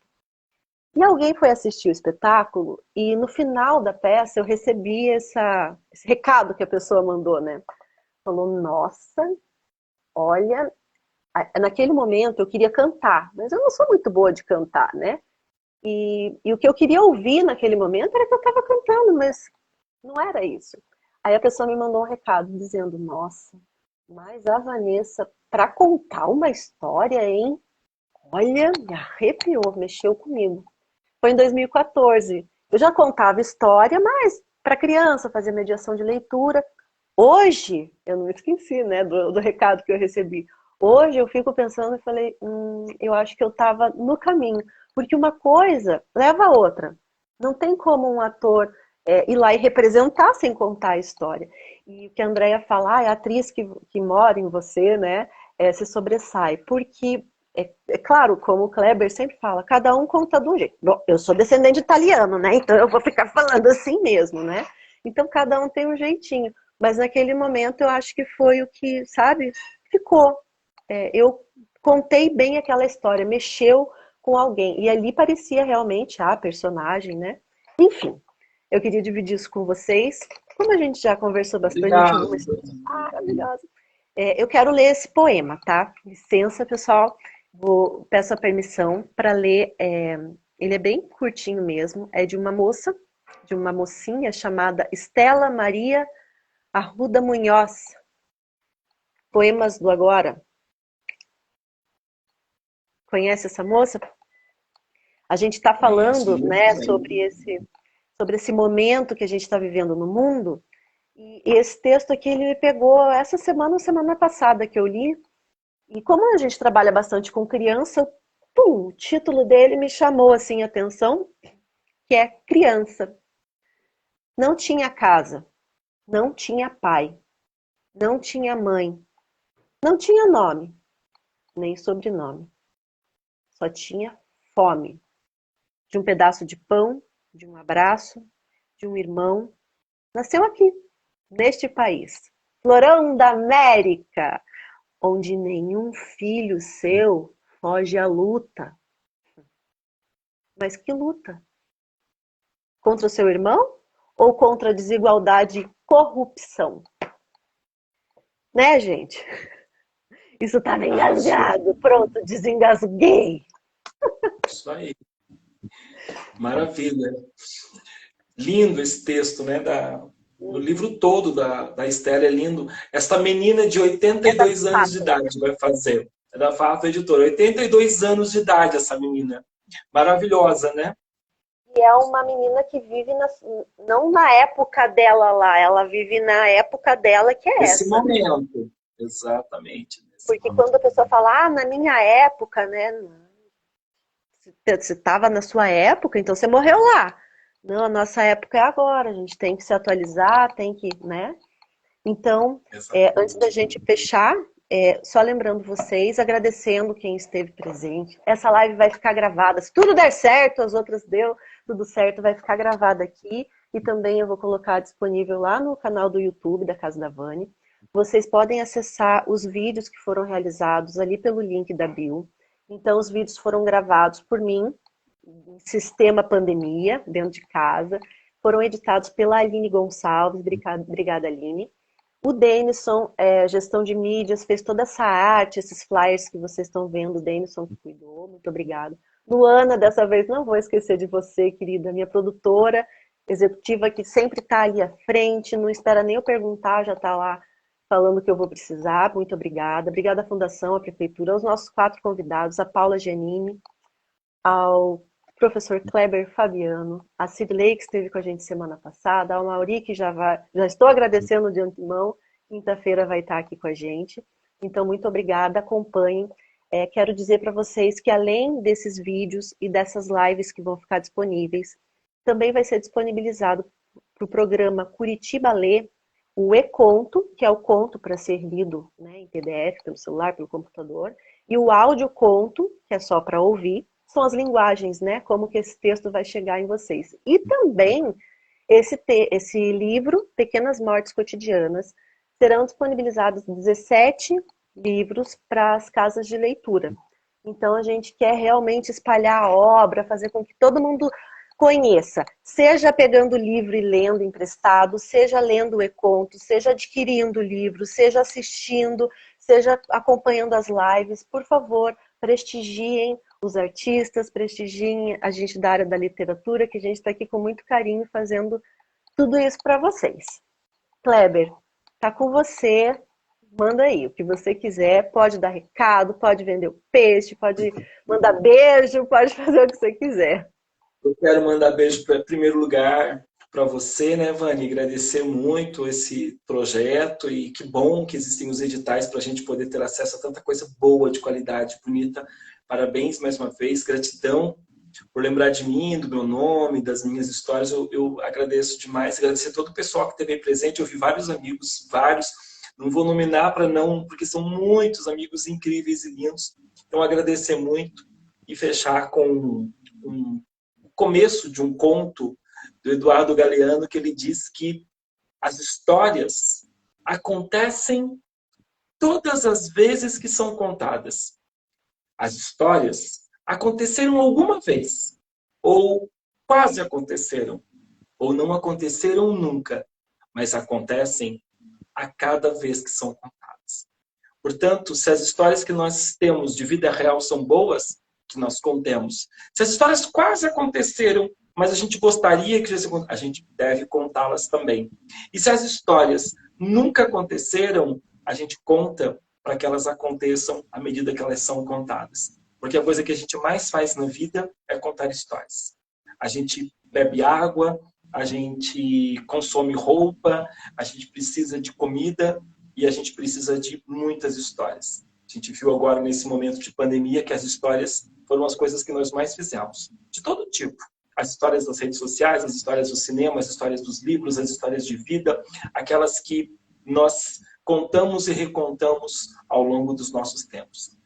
Speaker 1: E alguém foi assistir o espetáculo e no final da peça eu recebi esse recado que a pessoa mandou, né? Falou: "Nossa, olha, naquele momento eu queria cantar, mas eu não sou muito boa de cantar, né? E o que eu queria ouvir naquele momento era que eu estava cantando, mas não era isso. Aí a pessoa me mandou um recado dizendo: Nossa, mas a Vanessa, para contar uma história, hein? Olha, me arrepiou, mexeu comigo. Foi em 2014. Eu já contava história, mas para criança, fazia mediação de leitura. Hoje, eu não me esqueci, né, do recado que eu recebi. Hoje eu fico pensando e falei, eu acho que eu estava no caminho. Porque uma coisa leva a outra. Não tem como um ator ir lá e representar sem contar a história. E o que a Andrea fala, a atriz que mora em você, né, se sobressai. Porque, claro, como o Kleber sempre fala, cada um conta de um jeito. Bom, eu sou descendente italiano, né, então eu vou ficar falando assim mesmo, né. Então cada um tem um jeitinho. Mas naquele momento eu acho que foi o que, sabe, ficou. Eu contei bem aquela história, mexeu com alguém. E ali parecia realmente a personagem, né? Enfim, eu queria dividir isso com vocês. Como a gente já conversou bastante, a gente viu
Speaker 3: Obrigado.
Speaker 1: uma história maravilhosa. Eu quero ler esse poema, tá? Licença, pessoal. Peço a permissão para ler. Ele é bem curtinho mesmo. É de uma moça, de uma mocinha chamada Estela Maria Arruda Munhoz. Poemas do Agora. Conhece essa moça? A gente está falando, né, sobre esse momento que a gente está vivendo no mundo. E esse texto aqui ele me pegou essa semana ou semana passada que eu li. E como a gente trabalha bastante com criança, o título dele me chamou assim a atenção, que é Criança. Não tinha casa, não tinha pai, não tinha mãe, não tinha nome, nem sobrenome. só tinha fome. De um pedaço de pão, de um abraço, de um irmão. Nasceu aqui, neste país, florão da América, onde nenhum filho seu foge à luta. Mas que luta? Contra o seu irmão ou contra a desigualdade e corrupção? Né, gente? Isso tá engasgado. Pronto, desengasguei.
Speaker 3: Isso aí. Maravilha. Lindo esse texto, né? O livro todo da Estela é lindo. Esta menina de 82 anos de idade vai fazer. É da Fato Editora. 82 anos de idade essa menina. Maravilhosa, né?
Speaker 1: E é uma menina que vive não na época dela lá, ela vive na época dela, que é
Speaker 3: esse
Speaker 1: essa.
Speaker 3: Momento. Exatamente.
Speaker 1: Porque quando a pessoa fala, na minha época, né? Você estava na sua época, então você morreu lá. Não, a nossa época é agora, a gente tem que se atualizar, tem que, né? Então, antes da gente fechar, só lembrando vocês, agradecendo quem esteve presente. Essa live vai ficar gravada. Se tudo der certo, as outras deu tudo certo, vai ficar gravada aqui. E também eu vou colocar disponível lá no canal do YouTube da Casa da Vani. Vocês podem acessar os vídeos que foram realizados ali pelo link da bio. Então, os vídeos foram gravados por mim, em sistema pandemia, dentro de casa. Foram editados pela Aline Gonçalves. Obrigada, Aline. O Denison, gestão de mídias, fez toda essa arte, esses flyers que vocês estão vendo, o Denison que cuidou, muito obrigada. Luana, dessa vez não vou esquecer de você, querida, minha produtora executiva que sempre está ali à frente, não espera nem eu perguntar, já está lá falando o que eu vou precisar, muito obrigada. Obrigada à Fundação, à Prefeitura, aos nossos 4 convidados, a Paula Giannini, ao professor Kleber Fabiano, a Cirlei, que esteve com a gente semana passada, ao Mauri, que já estou agradecendo de antemão, quinta-feira vai estar aqui com a gente. Então, muito obrigada, acompanhem. Quero dizer para vocês que além desses vídeos e dessas lives que vão ficar disponíveis, também vai ser disponibilizado para o programa Curitiba Lê, o e-conto, que é o conto para ser lido, né, em PDF, pelo celular, pelo computador, e o áudio-conto, que é só para ouvir, são as linguagens, né? Como que esse texto vai chegar em vocês. E também esse livro, Pequenas Mortes Cotidianas, serão disponibilizados 17 livros para as casas de leitura. Então a gente quer realmente espalhar a obra, fazer com que todo mundo conheça, seja pegando o livro e lendo emprestado, seja lendo o e-conto, seja adquirindo o livro, seja assistindo, seja acompanhando as lives. Por favor, prestigiem os artistas, prestigiem a gente da área da literatura, que a gente está aqui com muito carinho fazendo tudo isso para vocês. Kleber, tá com você, manda aí o que você quiser, pode dar recado, pode vender o peixe, pode mandar beijo, pode fazer o que você quiser.
Speaker 3: Eu quero mandar beijo em primeiro lugar para você, né, Vani? Agradecer muito esse projeto e que bom que existem os editais para a gente poder ter acesso a tanta coisa boa, de qualidade, bonita. Parabéns mais uma vez, gratidão por lembrar de mim, do meu nome, das minhas histórias. Eu agradeço demais, agradecer a todo o pessoal que esteve presente. Eu vi vários amigos, não vou nominar porque são muitos amigos incríveis e lindos. Então, agradecer muito e fechar com um começo de um conto do Eduardo Galeano, que ele diz que as histórias acontecem todas as vezes que são contadas. As histórias aconteceram alguma vez, ou quase aconteceram, ou não aconteceram nunca, mas acontecem a cada vez que são contadas. Portanto, se as histórias que nós temos de vida real são boas, que nós contemos. Se as histórias quase aconteceram, mas a gente gostaria que a gente deve contá-las também. E se as histórias nunca aconteceram, a gente conta para que elas aconteçam à medida que elas são contadas. Porque a coisa que a gente mais faz na vida é contar histórias. A gente bebe água, a gente consome roupa, a gente precisa de comida e a gente precisa de muitas histórias. A gente viu agora, nesse momento de pandemia, que as histórias foram as coisas que nós mais fizemos, de todo tipo. As histórias das redes sociais, as histórias do cinema, as histórias dos livros, as histórias de vida, aquelas que nós contamos e recontamos ao longo dos nossos tempos.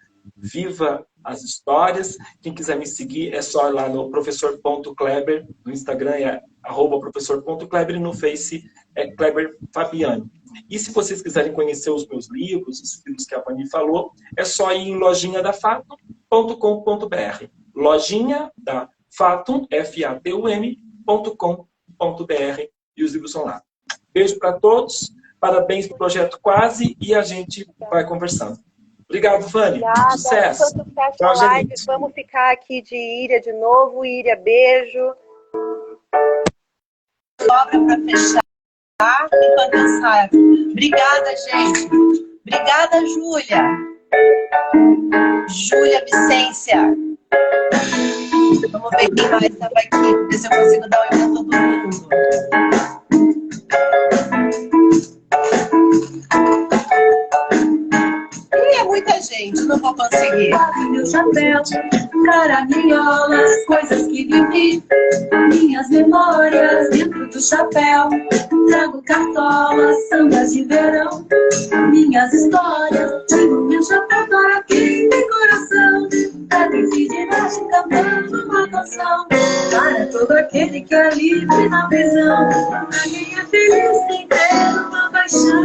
Speaker 3: Viva as histórias. Quem quiser me seguir é só ir lá no professor.kleber, no Instagram é @professor.kleber e no Face é Kleber Fabiani. E se vocês quiserem conhecer os meus livros, os livros que a Vani falou, é só ir em lojinhadafatum.com.br. Lojinha da Fatum, fatum.com.br, e os livros são lá. Beijo para todos, parabéns para o Projeto Quase e a gente vai conversando. Obrigado, Vani.
Speaker 1: Obrigada.
Speaker 3: Sucesso.
Speaker 1: Enquanto fecha
Speaker 3: Tchau,
Speaker 1: a live,
Speaker 3: gente.
Speaker 1: vamos ficar aqui de Íria de novo. Íria, beijo.
Speaker 2: Sobra para fechar enquanto eu saio. Obrigada, gente. Obrigada, Júlia. Júlia Vicência. Vamos ver quem mais estava aqui. Ver se eu consigo dar um oi para todo mundo. E é muita gente, não vou conseguir. Meu chapéu, caraminholas, coisas que vivi, minhas memórias dentro do chapéu. Trago cartolas, sambas de verão, minhas histórias. Digo meu chapéu para quem tem coração. Traduzir de baixo cantando uma canção para todo aquele que é livre na prisão. Pra quem é feliz tem ter uma paixão.